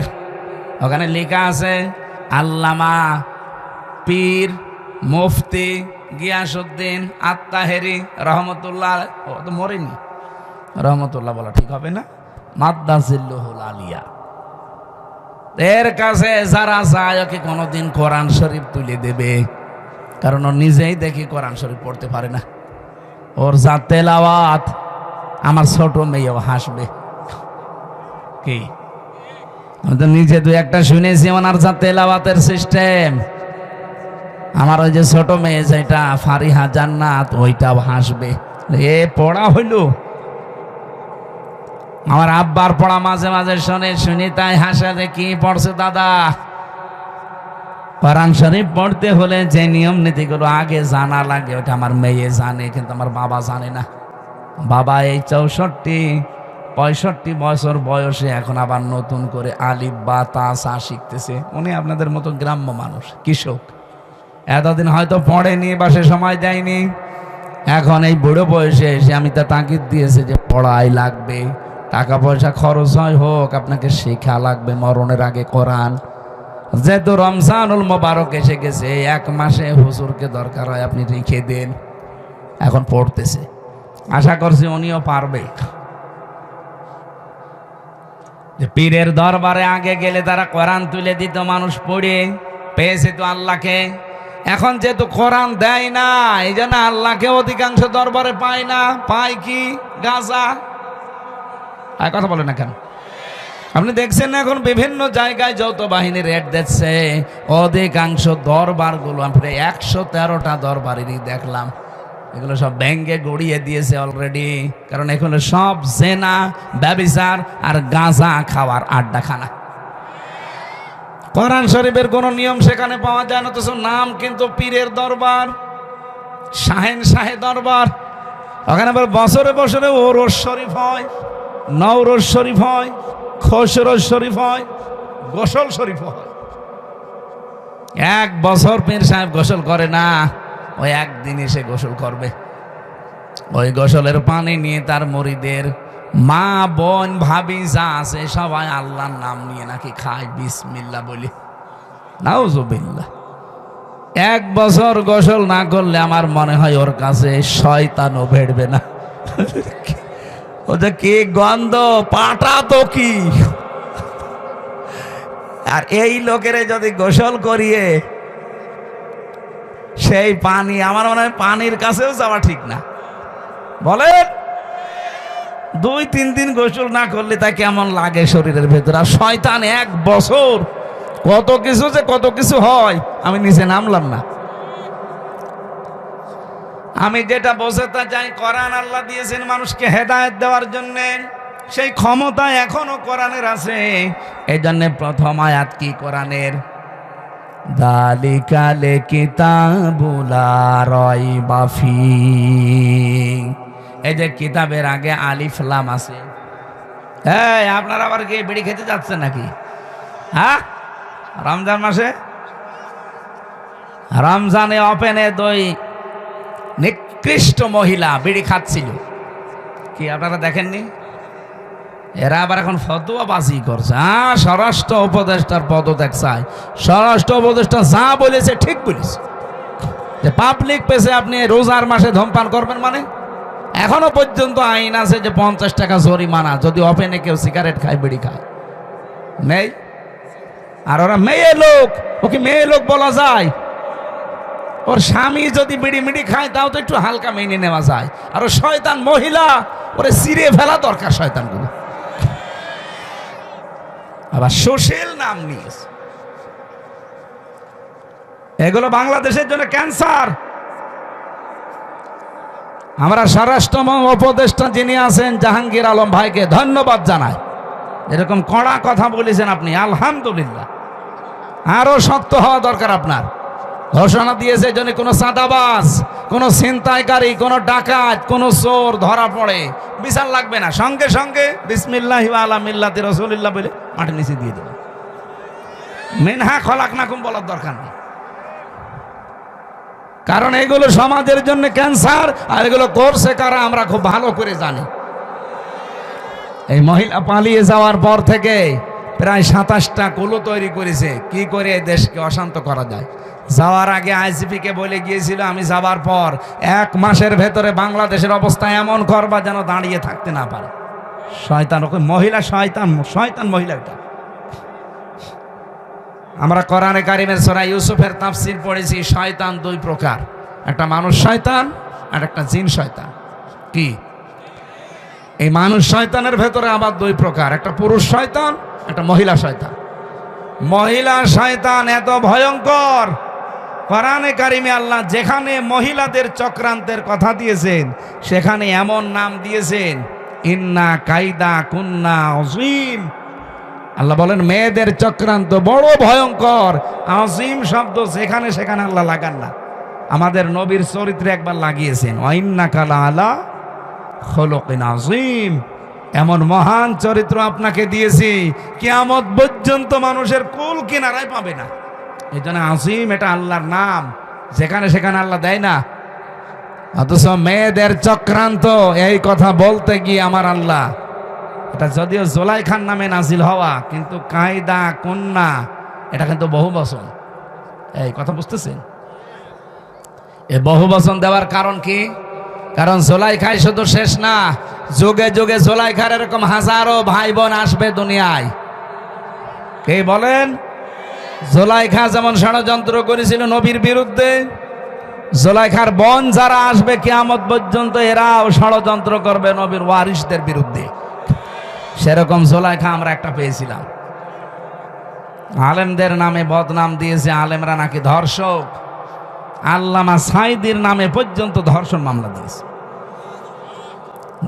ওখানে লেখা আছে আল্লামা পীর মুফতি গিয়াসউদ্দিন আত-তাহেরি রহমতুল্লাহ। ও তো মরেনি, রহমতুল্লাহ বলা ঠিক হবে না, মাদ্দাজিল্লুহুল আলিয়া। এর কাছে যারা যায় ওকে কোনোদিন কোরআন শরীফ তুলে দেবে, কারণ ও নিজেই দেখি কোরআন শরীফ পড়তে পারে না। ওর যা তেলাওয়াত, আমার ছোট মেয়েও হাসবে। কি আমি তো নিজে দু একটা শুনেছি ওনার যা তেলাওয়াতের সিস্টেম, আমার ওই যে ছোট মেয়ে যেটা ফারিহা জান্নাত, ওইটাও হাসবে। এ পড়া হইল। আমার আব্বার পড়া মাঝে মাঝে শুনি তাই হাসে যে কি পড়ছে দাদা। কোরআন শরীফ পড়তে হলে যে নিয়ম নীতিগুলো আগে জানা লাগে ওটা আমার মেয়ে জানে, কিন্তু আমার বাবা জানে না। বাবা এই 64-65 বছর বয়সে এখন আবার নতুন করে আলিফ বা তা সা শিখতেছে। উনি আপনাদের মতো গ্রাম্য মানুষ, কৃষক, এতদিন হয়তো পড়েনি বা সে সময় দেয়নি। এখন এই বুড়ো বয়সে এসে আমি তা তাগিদ দিয়েছে যে পড়াই লাগবে, টাকা পয়সা খরচ হয় হোক, আপনাকে শেখা লাগবে মরণের আগে কোরআন। যেহেতু রমজানুল মোবারক এসে গেছে, 1 মাসে হুজুরকে দরকার হয় আপনি রেখে দেন। এখন পড়তেছে, আশা করছি উনিও পারবে। যে পীরের দরবারে আগে গেলে তারা কোরআন তুলে দিত, মানুষ পড়ে পেয়েছে তো আল্লাহকে। এখন যেহেতু কোরআন দেয় না, এই জন্য আল্লাহকে অধিকাংশ দরবারে পায় না। পায় কি? গাঁজা। আর কথা বলে না কেন? আপনি দেখছেন না এখন বিভিন্ন জায়গায় যৌথ বাহিনী রেড দিচ্ছে, অধিকাংশ দরবারগুলো আপনি 113টা দরবারেরই দেখলাম, এগুলো সব ব্যাংকে গড়িয়ে দিয়েছে অলরেডি। কারণ এগুলো সব জেনা, ব্যভিচার আর গাঁজা খাওয়ার আড্ডাখানা। কোরআন শরীফের কোন নিয়ম সেখানে পাওয়া যায় না, তো নাম কিন্তু পীরের দরবার, শাহেন শাহে দরবার। ওখানে আবার বছরে বছরে ওরস শরীফ হয়, নওরোজ শরীফ হয়, খসরোজ শরীফ হয়, গোসল শরীফ হয়। 1 বছর পীর সাহেব গোসল করে না, ওই একদিন এসে গোসল করবে। ওই গোসলের পানি নিয়ে তার মুরিদের মা, বোন, ভাবি যা আছে সবাই আল্লাহর নাম নিয়ে নাকি খায়, বিসমিল্লাহ বলি। নাউজুবিল্লাহ। 1 বছর গোসল না করলে আমার মনে হয় ওর কাছে শয়তানও ভেড়বে না। ওটা কি গন্ধ, পাটা তো কি। আর এই লোকেরে যদি গোসল করিয়ে সেই পানি আমার মনে হয় পানির কাছেও যাওয়া ঠিক না। বলেন 2-3 দিন গোসল না করলে তা কেমন লাগে শরীরের ভেতর। আর শয়তান 1 বছর কত কিছু হয়, আমি নিচে নামলাম না। আমি যেটা বোঝাতে চাই, কোরআন আল্লাহ দিয়েছেন মানুষকে হেদায়েত দেওয়ার জন্য, সেই ক্ষমতা এখনো কোরআনের আছে। এই জন্য প্রথম আয়াত কি কোরআনের? দালিকালে কিতাবুলা রাইবা ফীহ। এই যে কিতাবের আগে আলিফ লাম আছে। এই আপনারা আবার কি বিড়ি খেতে যাচ্ছেন নাকি? হ্যাঁ, রমজান মাসে রমজানে ওপেনে 2 নিকৃষ্ট মহিলা বিড়ি খাচ্ছিল, কি আপনারা দেখেননি? এরা আবার এখন ফতোয়া বাজি করছে। স্বরাষ্ট্র উপদেষ্টার পদত্যাগ চাই। স্বরাষ্ট্র উপদেষ্টা যা বলেছে ঠিক বলেছে, যে পাবলিক প্লেসে আপনি রোজার মাসে ধূমপান করবেন, মানে এখনো পর্যন্ত আইন আছে যে 50 টাকা জরিমানা যদি ওপেনে কেউ সিগারেট খায়, বিড়ি খায়। নেই। আর ওরা মেয়ে লোক, ওকে মেয়ে লোক বলা যায়? ওর স্বামী যদি বিড়ি মিড়ি খায় তাও তো একটু হালকা মেনে নেওয়া যায়। আর ও শয়তান মহিলা, ওরে চিরে ফেলা দরকার শয়তানগুলো। আবার সোশ্যাল নাম নিয়েছে, এগুলো বাংলাদেশের জন্য ক্যান্সার। আমরা স্বরাষ্ট্র উপদেষ্টা যিনি আছেন জাহাঙ্গীর আলম ভাইকে ধন্যবাদ জানাই। এরকম কড়া কথা বলেছেন আপনি, আলহামদুলিল্লাহ। আরো শক্ত হওয়া দরকার আপনার। ঘোষণা দিয়েছে যেন কোনো চাঁদাবাজ, কোনো ছিনতাইকারী, কোনো ডাকাত, কোনো চোর ধরা পড়ে বিচার লাগবে না, সঙ্গে সঙ্গে বিসমিল্লাহি ওয়া আলা মিল্লাতি রাসূলিল্লাহ বলে মাটির নিচে দিয়ে দেবে। মিনহা খলাকনাকুম বলার দরকার নেই, কারণ এগুলো সমাজের জন্য ক্যান্সার। আর এগুলো করছে কারা আমরা খুব ভালো করে জানি। এই মহিলা পালিয়ে যাওয়ার পর থেকে প্রায় 27টা কুলো তৈরি করেছে কি করে এই দেশকে অশান্ত করা যায়। যাওয়ার আগে আইজিপিকে বলে গিয়েছিল, আমি যাবার পর 1 মাসের ভেতরে বাংলাদেশের অবস্থা এমন করবা যেন দাঁড়িয়ে থাকতে না পারে। শয়তান, ওকে মহিলা শয়তান, শয়তান মহিলাটা। আমরা কোরআনে কারিমের সূরা ইউসুফের তাফসীর পড়েছি, শয়তান 2 প্রকার, একটা মানুষ শয়তান আর একটা জিন শয়তান। কি? এই মানুষ শয়তানের ভেতরে আবার 2 প্রকার, একটা পুরুষ শয়তান, একটা মহিলা শয়তান। মহিলা শয়তান এত ভয়ঙ্কর, কোরআনে কারিমে আল্লাহ যেখানে মহিলাদের চক্রান্তের কথা দিয়েছেন সেখানে এমন নাম দিয়েছেন, ইন্না কাইদা কুন্না আযীম। আল্লাহ বলেন মেয়েদের চক্রান্ত বড় ভয়ঙ্কর। আযীম শব্দ যেখানে সেখানে আল্লাহ লাগান না, আমাদের নবীর চরিত্রে একবার লাগিয়েছেন, ওয়া ইন্নাকা লাআলা খুলুকিন আযীম। এমন মহান চরিত্র আপনাকে দিয়েছি কিয়ামত পর্যন্ত মানুষের কুল কিনারায় পাবে না। এই জন্য আযীম এটা আল্লাহর নাম, যেখানে সেখানে আল্লাহ দেয় না। অথচ মেয়েদের চক্রান্ত এই কথা বলতে গিয়ে আমার আল্লাহ, এটা যদিও জুলাইখার নামে নাজিল হওয়া, কিন্তু কায়দা কন্যা এটা কিন্তু বহু বচন। এই কথা বুঝতেছেন? এই বহু বচন দেওয়ার কারণ কি? কারণ জুলাইখাই শুধু শেষ না, যুগে যুগে জুলাইখার এরকম হাজারো ভাই বোন আসবে দুনিয়ায়। কে বলেন? জুলাইখা যেমন ষড়যন্ত্র করেছিল নবীর বিরুদ্ধে, জুলাইখার বোন যারা আসবে কিয়ামত পর্যন্ত এরাও ষড়যন্ত্র করবে নবীর ওয়ারিসদের বিরুদ্ধে। সেরকম জুলাইখা আমরা একটা পেয়েছিলাম। আলেমদের নামে বদনাম দিয়েছে, আলেমরা নাকি ধর্ষক। আল্লামা সাইদির নামে পর্যন্ত ধর্ষণ মামলা দিয়েছে।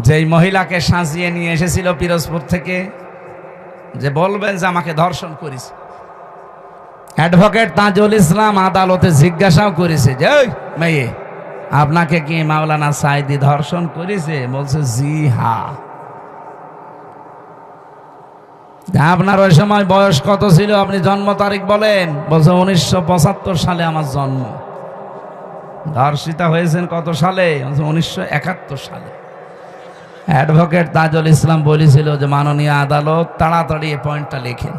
যেই মহিলাকে সাজিয়ে নিয়ে এসেছিল পিরোজপুর থেকে, যে বলবেন যে আমাকে ধর্ষণ করেছে, অ্যাডভোকেট তাজুল ইসলাম আদালতে জিজ্ঞাসাও করেছে যে ওই মেয়ে, আপনাকে কি মাওলানা সাইদি ধর্ষণ করেছে? বলছে জি হ্যাঁ। আপনার ওই সময় বয়স কত ছিল? আপনি জন্ম তারিখ বলেন। বলছে 1975 সালে আমার জন্ম। ধর্ষিতা হয়েছেন কত সালে? 1971 সালে। অ্যাডভোকেট তাজুল ইসলাম বলেছিল যে মাননীয় আদালত তাড়াতাড়ি এই পয়েন্টটা লেখেন,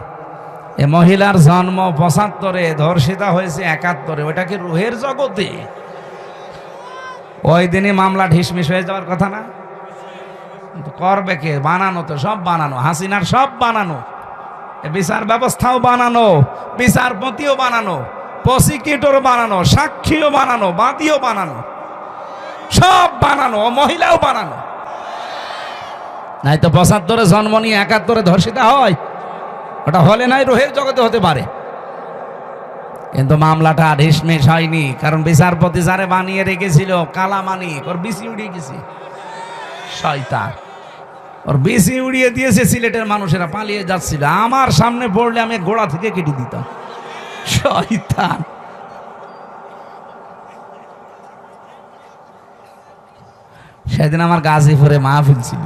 এ মহিলার জন্ম 75-এ, ধর্ষিতা হয়েছে 71-এ। ওইটা কি রুহের জগতে? ওই দিনই মামলা ঢিসমিস হয়ে যাওয়ার কথা না? করবে কে? বানানো তো, সব বানানো, হাসিনার সব বানানো, বিচার ব্যবস্থাও বানানো, বিচারপতিও বানানো, প্রসিকিউটর বানানো, সাক্ষীও বানানো, বাদীও বানানো, সব বানানো, মহিলাও বানানো। নাই তো ৭৫-এ জন্ম নিয়ে ৭১-এ ধর্ষিতা হয়, ওটা হলে নাই রোহের জগতে হতে পারে। কিন্তু মামলাটা ঢিসমিস হয়নি, কারণ বিচারপতি যারে বানিয়ে রেখেছিল কালামানি, ওর বিসি উড়িয়ে গেছে। শয়তান, ওর বিসি উড়িয়ে দিয়েছে। সিলেটের মানুষেরা পালিয়ে যাচ্ছিল, আমার সামনে পড়লে আমি গোড়া থেকে কেটে দিতাম। শয়তান। সেদিন আমার গাজীপুরে মাহফিল ছিল,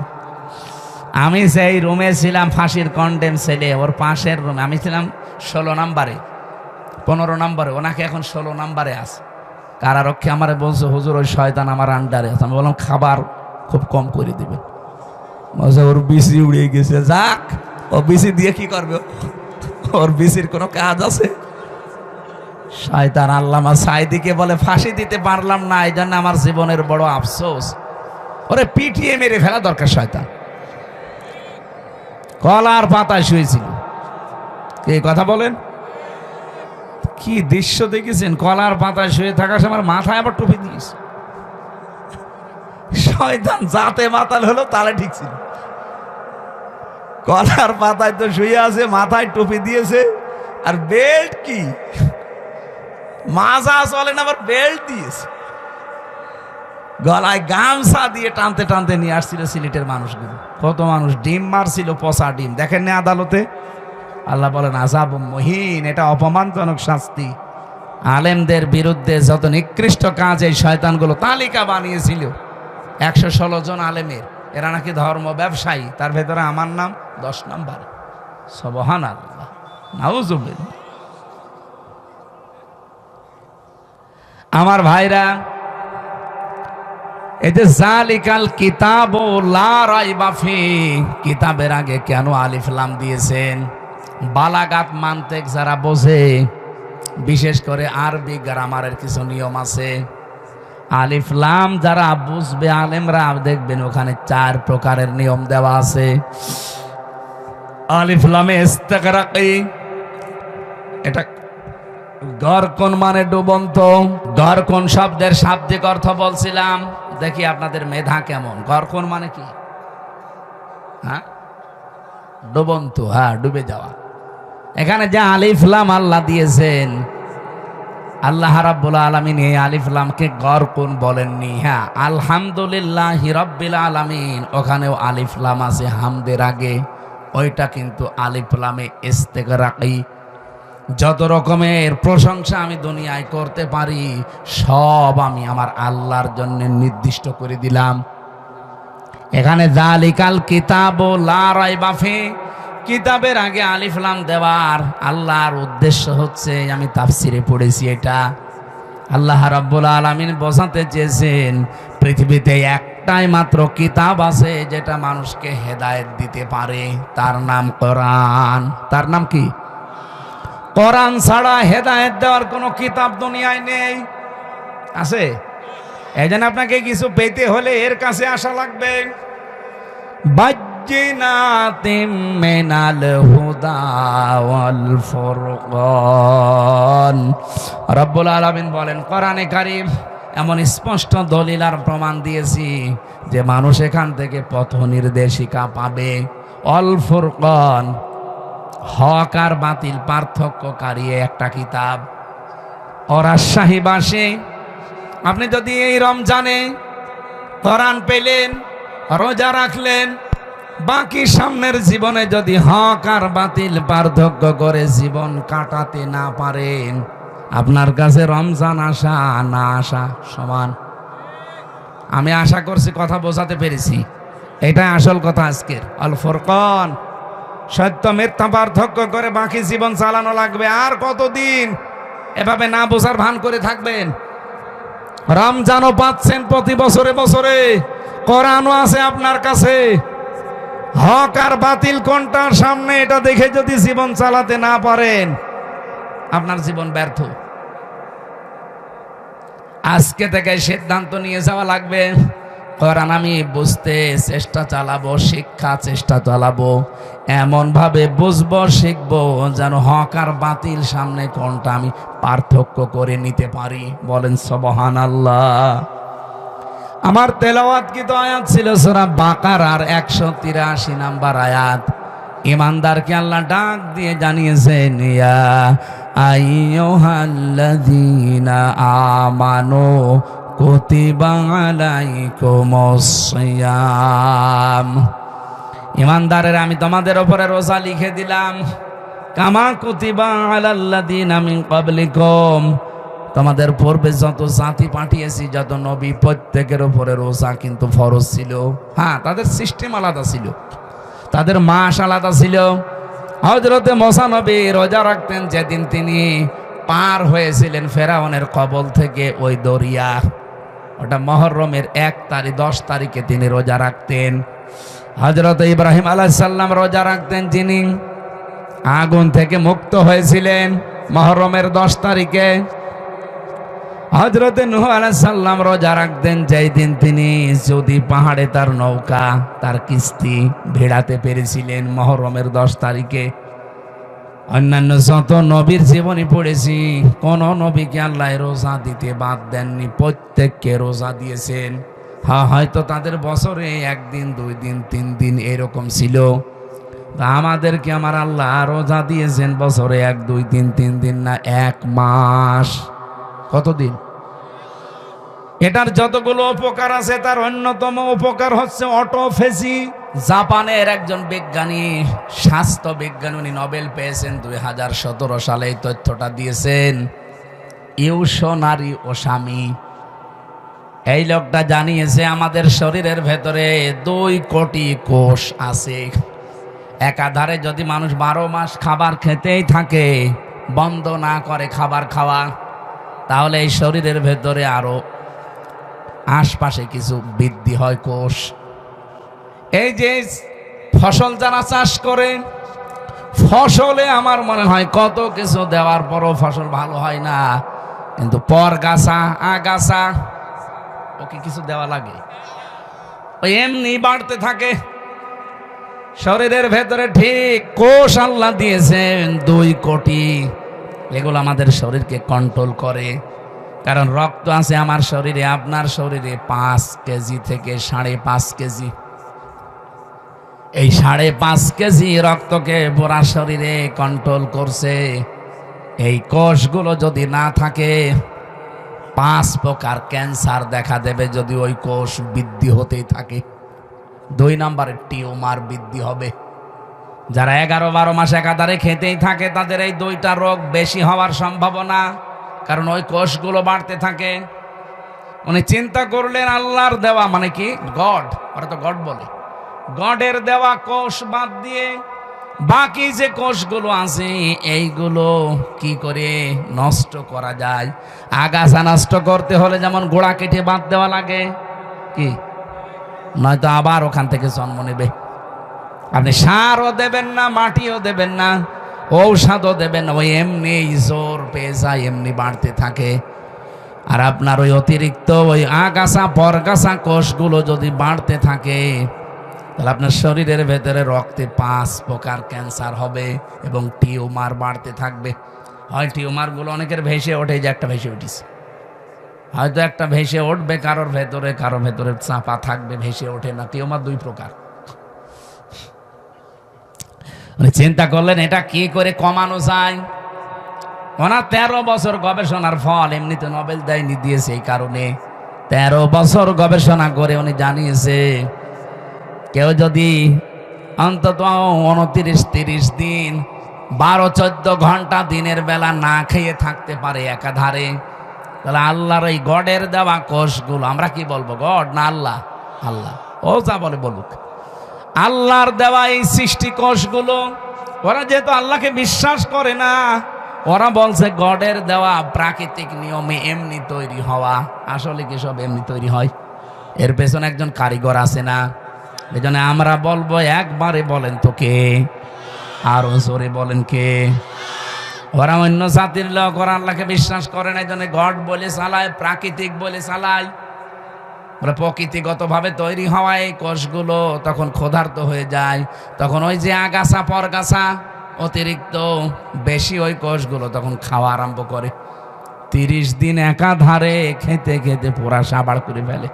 আমি সেই রুমে ছিলাম, ফাঁসির কন্ডেম ছেলে, ওর পাশের রুমে আমি ছিলাম ১৬ নম্বরে, ১৫ নম্বরে, ওনাকে এখন ১৬ নম্বরে আছে। কারারক্ষী আমারে বলছে, হুজুর ওই শয়তান আমার আন্ডারে আছে। আমি বললাম খাবার খুব কম করে দিবে। বলছে ওর বিসি উড়িয়ে গেছে। যাক, ও বিসি দিয়ে কি করবে? ওর বিসির কোনো কাজ আছে? শয়তান। আল্লামা সাইদিকে বলে ফাঁসি দিতে পারলাম না, এই জন্য আমার জীবনের বড় আফসোস। ওরে পিটিয়ে মেরে ফেলা দরকার। শয়তান কলার পাতায় শুয়েছিল। কে কথা বলেন? কি দৃশ্য দেখেছেন? কলার পাতায় শুয়ে থাকার সময় মাথায় আবার টুপি দিয়েছে। শয়তান যাতে মাতাল হলো তাহলে ঠিক ছিল। কলার পাতায় তো শুয়ে আছে, মাথায় টুপি দিয়েছে, আর বেল্ট কি মাজা চলে না, আবার বেল্ট দিয়েছে। গলায় গামছা দিয়ে টানতে টানতে নিয়ে আসছিল সিলেটের মানুষগুলো। কত মানুষ ডিম মারছিল, পচা ডিম। দেখেন না আদালতে? আল্লাহ বলেন আযাব মুহিন, এটা অপমানজনক শাস্তি। আলেমদের বিরুদ্ধে যত নিকৃষ্ট কাজ এই শয়তানগুলো তালিকা বানিয়েছিল, ১১৬ জন আলেমের, এরা নাকি ধর্ম ব্যবসায়ী, তার ভেতরে আমার নাম ১০ নম্বর। সুবহানাল্লাহ, নাউযুবিল্লাহ। আমার ভাইরা, এই যে জালিকাল কিতাব লা রাইবা ফি, কিতাবের আগে কেন আলিফ লাম দিয়েছেন? বালাগাত মান্তেক যারা বোঝে, বিশেষ করে আরবি গ্রামারের কিছু নিয়ম আছে, আলিফ লাম যারা বুঝবে আলেমরা দেখবেন ওখানে ৪ প্রকারের নিয়ম দেওয়া আছে। আলিফ লামে ইস্তিগরাকি, এটা গরকন মানে ডুবন্ত। গরকন শব্দের শাব্দিক অর্থ বলছিলাম, দেখি আপনাদের মেধা কেমন। গরকন মানে কি? হ্যাঁ, ডুবন্ত, হ্যাঁ, ডুবে যাওয়া। এখানে যে আলিফ লাম আল্লাহ দিয়েছেন, আল্লাহ রাব্বুল আলামিন এই আলিফ লামকে গরকুন বলেননি। হ্যাঁ, আলহামদুলিল্লাহি রাব্বিল আলামিন, ওখানেও আলিফ লাম আছে হামদের আগে, ওইটা কিন্তু আলিফ লামে ইস্তিগরাকি। যত রকমের প্রশংসা আমি দুনিয়ায় করতে পারি সব আমি আমার আল্লাহর জন্য নির্দিষ্ট করে দিলাম। এখানে যালিকাল কিতাব লা রাইবা ফি, কিতাবের আগে আলিফ লাম দেওয়ার আল্লাহর উদ্দেশ্য হচ্ছে, আমি তাফসিরে পড়েছি, এটা আল্লাহ রাব্বুল আলামিন বোঝাতে চেয়েছেন পৃথিবীতে একটাই মাত্র কিতাব আছে যেটা মানুষকে হেদায়েত দিতে পারে, তার নাম কোরআন। তার নাম কি? কোরআন ছাড়া হেদায়েত দেওয়ার কোনো কিতাব দুনিয়ায় নেই। আছে? এই জন্য আপনাকে কিছু পেতে হলে এর কাছে আসা লাগবে। বাজ্জিনাতিম মিনাল হুদা ওয়াল ফুরকান। রব্বুল আলামিন বলেন কোরআনে কারীম এমন স্পষ্ট দলিল আর প্রমাণ দিয়েছি যে মানুষ এখান থেকে পথ নির্দেশিকা পাবে। অল ফুরকান, হক আর বাতিল পার্থক্যকারী একটা কিতাব। ও রাজশাহীবাসী, আপনি যদি এই রমজানে কোরআন পেলেন, রোজা রাখলেন, বাকি সামনের জীবনে যদি হক আর বাতিল পার্থক্য করে জীবন কাটাতে না পারেন, আপনার কাছে রমজান আসা না আসা সমান। আমি আশা করছি কথা বোঝাতে পেরেছি। এটাই আসল কথা আজকের। আল ফুরকান, সত্য মিথ্যা পার্থক্য করে বাকি জীবন চালানো লাগবে। আর কতদিন এভাবে না বোঝার ভান করে থাকবেন? রমজানও পাচ্ছেন প্রতি বছরে বছরে, কোরআনও আছে আপনার কাছে। হক আর বাতিল কোনটার সামনে এটা দেখে যদি জীবন চালাতে না পারেন, আপনার জীবন ব্যর্থ। আজকে থেকে সিদ্ধান্ত নিয়ে যাওয়া লাগবে কোরআন আমি বুঝতে চেষ্টা চালাবো, শিক্ষা চেষ্টা চালাবো, এমন ভাবে বুঝবো শিখবো যেন হক আর বাতিল সামনে কোনটা আমি পার্থক্য করে নিতে পারি। বলেন সুবহানাল্লাহ। আমার তেলাওয়াতকৃত আয়াত ছিল সূরা বাকারার 183 নাম্বার আয়াত। ইমানদারকে আল্লাহ ডাক দিয়ে জানিয়েছেন, ইয়া আইয়ুহাল্লাযীনা আমানু কুতিবা আলাইকুমুস সিয়াম। ইমানদারের আমি তোমাদের উপরে রোজা লিখে দিলাম, কামা কুতিবা আলাল্লাযীনা মিন ক্বাবলিকুম, তোমাদের পূর্বে যত জাতি পাঠিয়েছি, যত নবী, প্রত্যেকের উপরে রোজা কিন্তু ফরজ ছিল। হ্যাঁ, তাদের সিস্টেম আলাদা ছিল, তাদের মাস আলাদা ছিল। হযরতে মুসা নবী রোজা রাখতেন যেদিন তিনি পার হয়েছিলেন ফেরাউনের কবল থেকে ওই দরিয়া, ওটা মুহররমের 10 তারিখে তিনি রোজা রাখতেন। হযরত ইব্রাহিম আলাইহিস সালাম রোজা রাখতেন, যিনি আগুন থেকে মুক্ত হয়েছিলেন মুহররমের 10 তারিখে। হযরত নূহ আলাইহিস সালাম রোজা রাখতেন যেই দিন তিনি যদি পাহাড়ে তার নৌকা, তার কিস্তি ভিড়াতে পেরেছিলেন মুহররমের 10 তারিখে। অন্যান্য যত নবীর জীবনী পড়েছি, কোন নবীকে আল্লাহ রোজা দিতে বাদ দেননি, প্রত্যেককে রোজা দিয়েছেন। হ্যাঁ, হয়তো তাদের বছরে 1 দিন 2 দিন 3 দিন এরকম ছিল, আমাদেরকে আমার আল্লাহ রোজা দিয়েছেন বছরে 1 2 3 3 দিন না, 1 মাস। কতদিন? এটার যতগুলো উপকার আছে তার অন্যতম উপকার হচ্ছে অটোফেজি। জাপানের একজন বিজ্ঞানী, স্বাস্থ্য বিজ্ঞানী, উনি নোবেল পেয়েছেন 2017 সালে। এই তথ্যটা দিয়েছেন ইউশোনারি ওসামি। এই লোকটা জানিয়েছে আমাদের শরীরের ভেতরে 2 কোটি কোষ আছে। একাধারে যদি মানুষ 12 মাস খাবার খেতেই থাকে, বন্ধ না করে খাবার খাওয়া, তাহলে এই শরীরের ভেতরে আরো আশপাশে কিছু বৃদ্ধি হয় কোষ। এই যে ফসল যারা চাষ করে, ফসলে আমার মনে হয় কত কিছু দেওয়ার পরও ফসল ভালো হয় না, কিন্তু পরগাছা, আগাছা, ওকে কিছু দেওয়া লাগে, ওই এমনি বাড়তে থাকে শরীরের ভেতরে। ঠিক কোষ আল্লাহ দিয়েছেন 2 কোটি। এগুলো আমাদের শরীরকে কন্ট্রোল করে। কারণ রক্ত আছে আমার শরীরে, আপনার শরীরে 5 কেজি থেকে 5.5 কেজি। এই 5.5 কেজি রক্তকে পুরা শরীরে কন্ট্রোল করছে। এই কোষগুলো যদি না থাকে, 5 প্রকার ক্যান্সার দেখা দেবে যদি ওই কোষ বৃদ্ধি হতেই থাকে। 2 নম্বরে টিউমার বৃদ্ধি হবে। যারা 11-12 মাস একাধারে খেতেই থাকে, তাদের এই 2টা রোগ বেশি হওয়ার সম্ভাবনা, কারণ ওই কোষগুলো বাড়তে থাকে। উনি চিন্তা করলেন আল্লাহর দেওয়া, মানে কি গড, ওরা তো গড বলে, গডের দেওয়া কোষ বাদ দিয়ে বাকি যে কোষগুলো আছে এইগুলো কি করে নষ্ট করা যায়। আগাছা নষ্ট করতে হলে যেমন গোড়া কেটে বাদ দেওয়া লাগে, কি নয়তো আবার ওখান থেকে জন্ম নেবে। আপনি সারও দেবেন না, মাটিও দেবেন না, ঔষধও দেবেন না, ওই এমনি জোর পেয়ে যায়, এমনি বাড়তে থাকে। আর আপনার ওই অতিরিক্ত ওই আগাছা পরগাছা কোষগুলো যদি বাড়তে থাকে, তাহলে আপনার শরীরের ভেতরে রক্তে 5 প্রকার ক্যান্সার হবে এবং টিউমার বাড়তে থাকবে। হয় টিউমারগুলো অনেকের ভেসে ওঠে, যে একটা ভেসে উঠিছে, হয়তো একটা ভেসে উঠবে কারোর ভেতরে, কারোর ভেতরে চাপা থাকবে, ভেসে ওঠে না। টিউমার 2 প্রকার। চিন্তা করলেন এটা কি করে কমানো যায়। ওনার 13 বছর গবেষণার ফল, এমনিতে নোবেল দেয়নি, দিয়েছে এই কারণে। 13 বছর গবেষণা করে উনি জানিয়েছে কেউ যদি অন্তত 29-30 দিন 12-14 ঘন্টা দিনের বেলা না খেয়ে থাকতে পারে একাধারে, তাহলে আল্লাহর এই গডের দেওয়া কোষগুলো, আমরা কি বলবো গড না আল্লাহ? আল্লাহ, ও যা বলে বলুক, আল্লাহর দেওয়া এই সৃষ্টি কোষগুলো, ওরা যেহেতু আল্লাহকে বিশ্বাস করে না, ওরা বলছে গডের দেওয়া প্রাকৃতিক নিয়মে এমনি তৈরি হওয়া। আসলে কি সব এমনি তৈরি হয়? এর পেছনে একজন কারিগর আছে না? এই জন্য আমরা বলবো, একবারে বলেন তো কে, আরো জোরে বলেন কে। ওরা অন্য জাতির লোক, ওরা আল্লাহকে বিশ্বাস করে না, এই জন্য গড বলে চালায়, প্রাকৃতিক বলে চালায়। বলে প্রকৃতিগতভাবে তৈরি হওয়া এই কোষগুলো তখন ক্ষুধার্ত হয়ে যায়, তখন ওই যে আগাছা পরগাছা অতিরিক্ত বেশি ওই কোষগুলো তখন খাওয়া আরম্ভ করে। 30 দিন একাধারে খেতে খেতে পুরা সাবাড় করে ফেলে,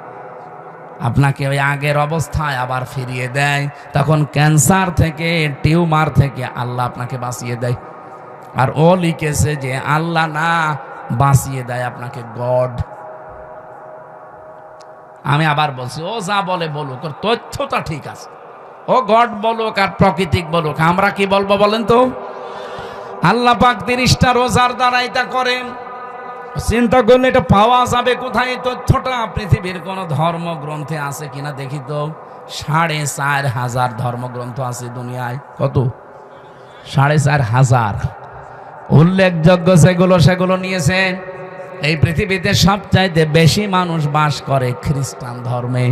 আপনাকে ওই আগের অবস্থায় আবার ফিরিয়ে দেয়। তখন ক্যান্সার থেকে, টিউমার থেকে আল্লাহ আপনাকে বাঁচিয়ে দেয়। আর ও লিখেছে যে আল্লাহ না বাঁচিয়ে দেয় আপনাকে গড। আমি আবার বলছি, ও যা বলে বলুক, ওর তথ্যটা ঠিক আছে। ও গড বলুক আর প্রাকৃতিক বলুক, আমরা কি বলবো বলেন তো? আল্লাহ পাক 30টা রোজার দ্বারা এটা করেন। চিন্তা করলে এটা পাওয়া যাবে কোথায়? এই তথ্যটা পৃথিবীর কোন ধর্মগ্রন্থে আছে কিনা দেখি তো। 4,500 ধর্মগ্রন্থ আছে দুনিয়ায়। কত? 4,500। উল্লেখযোগ্য সেগুলো নিয়েছে। এই পৃথিবীতে সবচাইতে বেশি মানুষ বাস করে খ্রিস্টান ধর্মে।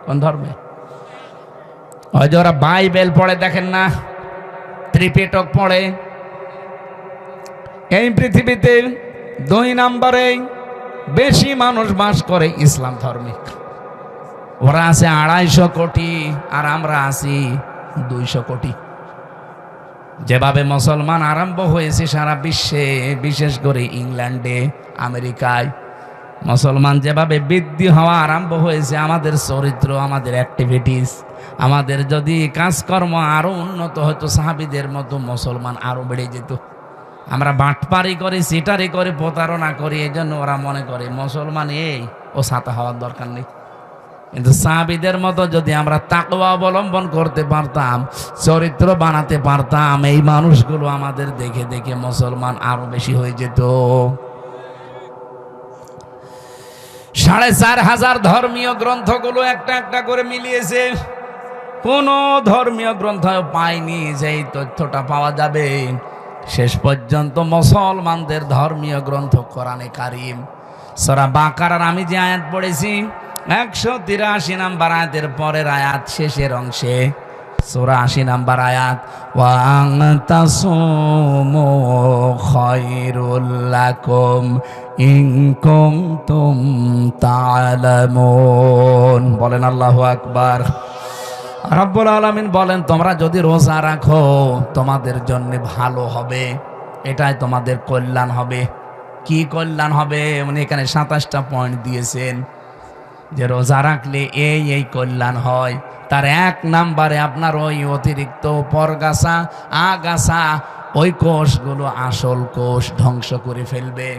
কোন ধর্মে? ওই যে ওরা বাইবেল পড়ে, দেখেন না, ত্রিপিটক পড়ে। এই পৃথিবীতে 2 নম্বরে বেশি মানুষ বাস করে ইসলাম ধর্মে। ওরা আছে 250 কোটি আর আমরা আছি 200 কোটি। যেভাবে মুসলমান আরম্ভ হয়েছে সারা বিশ্বে, বিশেষ করে ইংল্যান্ডে, আমেরিকায়, মুসলমান যেভাবে বৃদ্ধি হওয়া আরম্ভ হয়েছে, আমাদের চরিত্র, আমাদের অ্যাক্টিভিটিস, আমাদের যদি কাজকর্ম আরো উন্নত হতো সাহাবীদের মতো, মুসলমান আরো বেড়ে যেত। আমরা বাটপারি করি, সিটারি করি, প্রতারণা করি, এই জন্য ওরা মনে করে মুসলমান ও ছাতা হওয়ার দরকার নেই। কিন্তু সাহাবীদের মতো যদি আমরা তাকওয়া অবলম্বন করতে পারতাম, চরিত্র বানাতে পারতাম, এই মানুষগুলো আমাদের দেখে দেখে মুসলমান আরো বেশি হয়ে যেত। 4,500 ধর্মীয় গ্রন্থগুলো একটা একটা করে মিলিয়েছে। কোন ধর্মীয় গ্রন্থ পাইনি যে এই তথ্যটা পাওয়া যাবে। শেষ পর্যন্ত মুসলমানদের ধর্মীয় গ্রন্থ কোরআনে কারীম। সূরা বাকারার আমি যে আয়াত পড়েছি, 183 নম্বর আয়াতের পরের আয়াত শেষের অংশে, সূরা 80 নম্বর আয়াত, ওয়া আনতাসুমু খায়রুল লাকুম ইন কুনতুম তা'লামুন। বলেন আল্লাহু আকবার। রব্বুল আলামিন বলেন, তোমরা যদি রোজা রাখো তোমাদের জন্য ভালো হবে, এটাই তোমাদের কল্যাণ হবে। কি কল্যাণ হবে? মানে এখানে 27টা পয়েন্ট দিয়েছেন যে রোজা রাখলে এই কল্যাণ হয়। তার 1 নম্বরে আপনার ওই অতিরিক্ত পরগাছা, আগাছা, ওই কোষগুলো আসল কোষ ধ্বংস করে ফেলবে।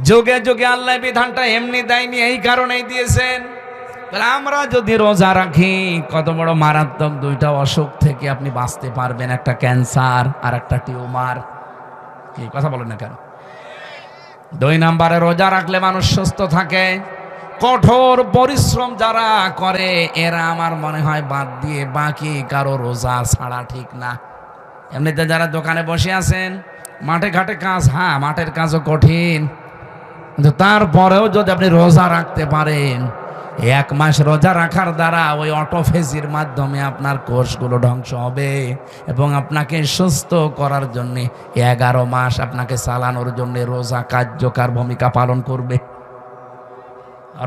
যুগে যুগে আল্লাহ বিধানটা এমনি দেয়নি, এই কারণেই দিয়েছেন। আমরা যদি রোজা রাখি, কত বড় মারাত্মক 2টা অসুখ থেকে আপনি বাঁচতে পারবেন, একটা ক্যান্সার আর একটা টিউমার। কি কথা বলেন না কেন? 2 নম্বরে রোজা রাখলে মানুষ সুস্থ থাকে। কঠোর পরিশ্রম যারা করে এরা আমার মনে হয় বাদ দিয়ে বাকি কারো রোজা ছাড়া ঠিক না। এমনিতে যারা দোকানে বসে আছেন, মাঠে ঘাটে কাজ, হ্যাঁ মাঠের কাজও কঠিন, কিন্তু তারপরেও যদি আপনি রোজা রাখতে পারেন, 1 মাস রোজা রাখার দ্বারা ওই অটোফেজির মাধ্যমে আপনার কোষগুলো ধ্বংস হবে এবং আপনাকে সুস্থ করার জন্য 11 মাস আপনাকে চালানোর জন্য রোজা কার্যকর ভূমিকা পালন করবে।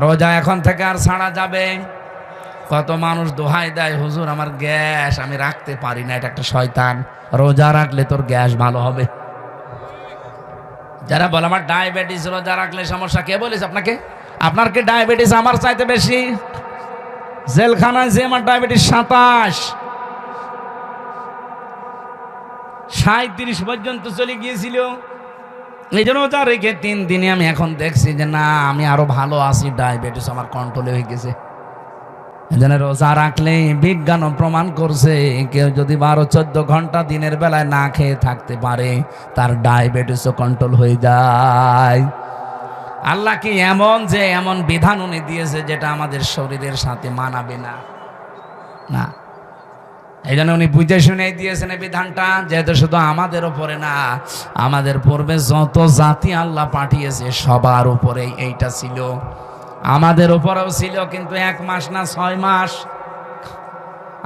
রোজা এখন থেকে আর ছাড়া যাবে। কত মানুষ দোহাই দেয়, হুজুর আমার গ্যাস, আমি রাখতে পারি না, এটা একটা শয়তান। রোজা রাখলে তোর গ্যাস ভালো হবে। যারা বলে আমার ডায়াবেটিস, রোজা রাখলে সমস্যা, কে বলেছে আপনাকে? আপনার কি ডায়াবেটিস আমার চাইতে বেশি? জেলখানায় যে আমার ডায়াবেটিস 37 পর্যন্ত চলে গিয়েছিল। এই জন্য রোজা রেখে 3 দিনে আমি এখন দেখছি যে না, আমি আরো ভালো আছি, ডায়াবেটিস আমার কন্ট্রোলে হয়ে গেছে। এই জন্য রোজা রাখলে বিজ্ঞানও প্রমাণ করছে, কেউ যদি 12-14 ঘন্টা দিনের বেলায় না খেয়ে থাকতে পারে, তার ডায়াবেটিসও কন্ট্রোল হয়ে যায়। আল্লাহ কি এমন বিধান উনি দিয়েছে যেটা আমাদের শরীরের সাথে মানাবে না। না, এই জন্য উনি বুঝে শুনে দিয়েছেন এই বিধানটা, যেহেতু শুধু আমাদের উপরে না, আমাদের পূর্বে যত জাতি আল্লাহ পাঠিয়েছে সবার উপরে এইটা ছিল, আমাদের উপরেও ছিল, কিন্তু 1 মাস না 6 মাস।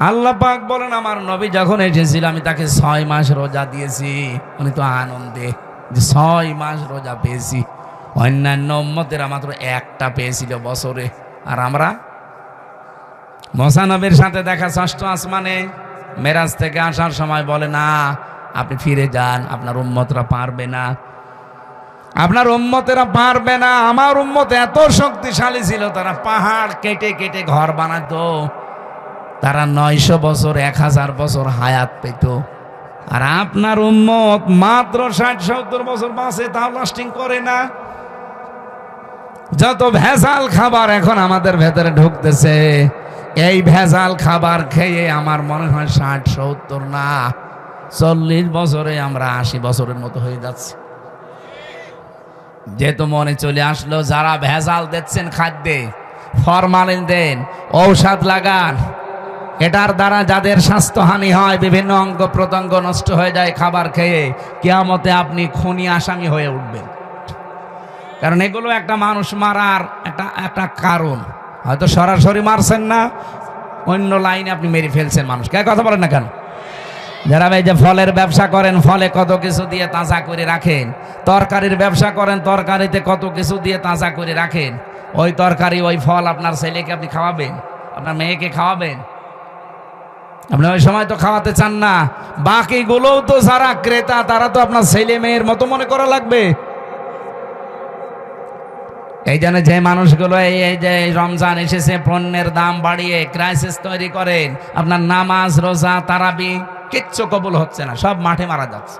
আল্লাহ পাক বলেন, আমার নবী যখন এসেছিল আমি তাকে 6 মাস রোজা দিয়েছি। উনি তো আনন্দে যে 6 মাস রোজা পেয়েছি। অন্যান্য উম্মতেরা মাত্র একটা পেয়েছিল বছরে, আর আমরা মুসা নবীর সাথে দেখা ষষ্ঠ আসমানে মেরাজ থেকে আসার সময় বলে না, আপনি ফিরে যান, আপনার উম্মতরা পারবে না, আপনার উম্মতেরা পারবে না। আমার উম্মত এত শক্তিশালী ছিল, তারা পাহাড় কেটে কেটে ঘর বানাতো, তারা 900 বছর 1000 বছর হায়াত পেত। আর আপনার উম্মত মাত্র 60-70 বছর বাঁচে, তাও লাস্টিং করে না। যত ভেজাল খাবার এখন আমাদের ভেতরে ঢুকতেছে, এই ভেজাল খাবার খেয়ে আমার মনে হয় 60-70 না 40 বছরে আমরা 80 বছরের মতো হয়ে যাচ্ছে। যেহেতু মনে চলে আসলো, যারা ভেজাল দিচ্ছেন খাদ্যে, ফরমালিন দেন, ঔষধ লাগান, এটার দ্বারা যাদের স্বাস্থ্যহানি হয়, বিভিন্ন অঙ্গ প্রত্যঙ্গ নষ্ট হয়ে যায় খাবার খেয়ে, কিয়ামতে আপনি খুনি আসামি হয়ে উঠবেন। কারণ এগুলো একটা মানুষ মারার একটা কারণ। হয়তো সরাসরি মারছেন না, অন্য লাইনে আপনি মেরে ফেলছেন মানুষ। কে কথা বলেন না কেন? যারা এই যে ফলের ব্যবসা করেন, ফলে কত কিছু দিয়ে তাজা করে রাখেন, তরকারির ব্যবসা করেন, তরকারিতে কত কিছু দিয়ে তাজা করে রাখেন, ওই তরকারি ওই ফল আপনার ছেলেকে আপনি খাওয়াবেন, আপনার মেয়েকে খাওয়াবেন? আপনি ওই সময় তো খাওয়াতে চান না। বাকিগুলোও তো যারা ক্রেতা, তারা তো আপনার ছেলে মেয়ের মতো মনে করা লাগবে। এই জন্য যে মানুষগুলো এই যে রমজান এসেছে, পণ্যের দাম বাড়িয়ে ক্রাইসিস তৈরি করেন, আপনার নামাজ রোজা তারাবি কিচ্ছু কবুল হচ্ছে না, সব মাঠে মারা যাচ্ছে।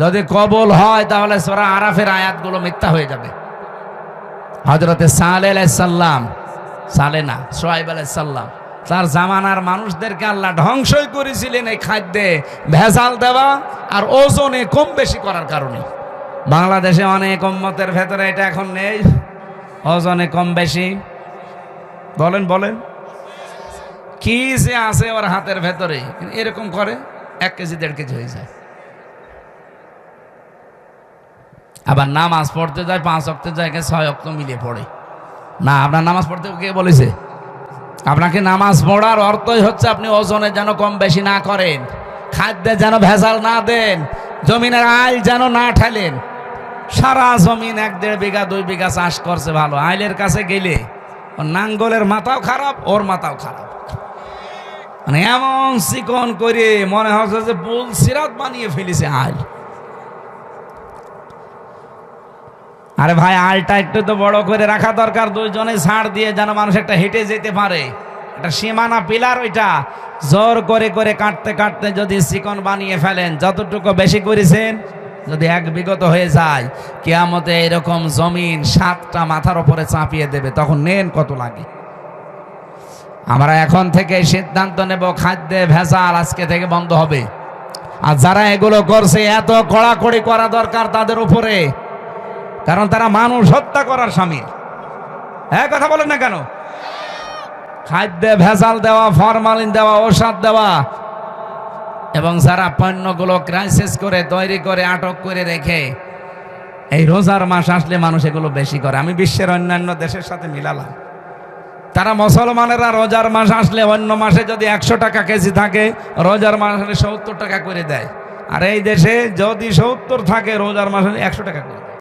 যদি কবুল হয় তাহলে সূরা আরাফের আয়াতগুলো মিথ্যা হয়ে যাবে। হযরতে সালেহ আলাইহিস সালাম, সালেহ না শুআয়ব আলাইহিস সালাম, তার জামানার মানুষদেরকে আল্লাহ ধ্বংসই করেছিলেন এই খাদ্যে ভেজাল দেওয়া আর ওজনে কম বেশি করার কারণে। বাংলাদেশে অনেক উম্মতের ভেতরে এটা এখন নেই, ওজনে কম বেশি। বলেন বলেন, কি যে আছে ওর হাতের ভেতরে, এরকম করে 1 কেজি 1.5 কেজি হয়ে যায়। আবার নামাজ পড়তে যায় 5 ওয়াক্তের জায়গায় 6 ওয়াক্ত মিলে পড়ে। না, আপনার নামাজ পড়তে কে বলেছে? আপনাকে নামাজ পড়ার অর্থই হচ্ছে আপনি ওজনে যেন কম বেশি না করেন, খাদ্যে যেন ভেজাল না দেন, জমিনের আইল যেন না ঠেলেন। সারা জমিন 1-1.5 বিঘা 2 বিঘা চাষ করছে, ভালো, আইলের কাছে গেলে ওর নাঙ্গলের মাথাও খারাপ, ওর মাথাও খারাপ, মানে এমন চিকন করে মনে হচ্ছে যে পুল সিরাত বানিয়ে ফেলেছে আইল। আরে ভাই, আইলটা একটু তো বড় করে রাখা দরকার, 2 জনে ছাড় দিয়ে যেন মানুষ একটা হেঁটে যেতে পারে, একটা সীমানা পিলার, ওইটা জোর করে করে কাটতে কাটতে যদি চিকন বানিয়ে ফেলেন, যতটুকু বেশি করেছেন যদি 1 বিগত হয়ে যায়, কিয়ামতে এরকম জমিন 7টা মাথার উপরে চাপিয়ে দেবে, তখন নেন কত লাগে। আমরা এখন থেকে সিদ্ধান্ত নেব, খাদ্যে ভেজাল আজকে থেকে বন্ধ হবে। আর যারা এগুলো করছে, এত কড়াকড়ি করা দরকার তাদের উপরে, কারণ তারা মানুষ হত্যা করার শামিল। হ্যাঁ, কথা বলেন না কেন? খাদ্যে ভেজাল দেওয়া, ফরমালিন দেওয়া, ঔষধ দেওয়া, এবং যারা পণ্যগুলো ক্রাইসিস করে তৈরি করে আটক করে রেখে, এই রোজার মাস আসলে মানুষ এগুলো বেশি করে। আমি বিশ্বের অন্যান্য দেশের সাথে মিলালাম, তারা মুসলমানেরা রোজার মাস আসলে অন্য মাসে যদি 100 টাকা কেজি থাকে, রোজার মাস হলে 70 টাকা করে দেয়। আর এই দেশে যদি 70 থাকে, রোজার মাস হলে 100 টাকা করে।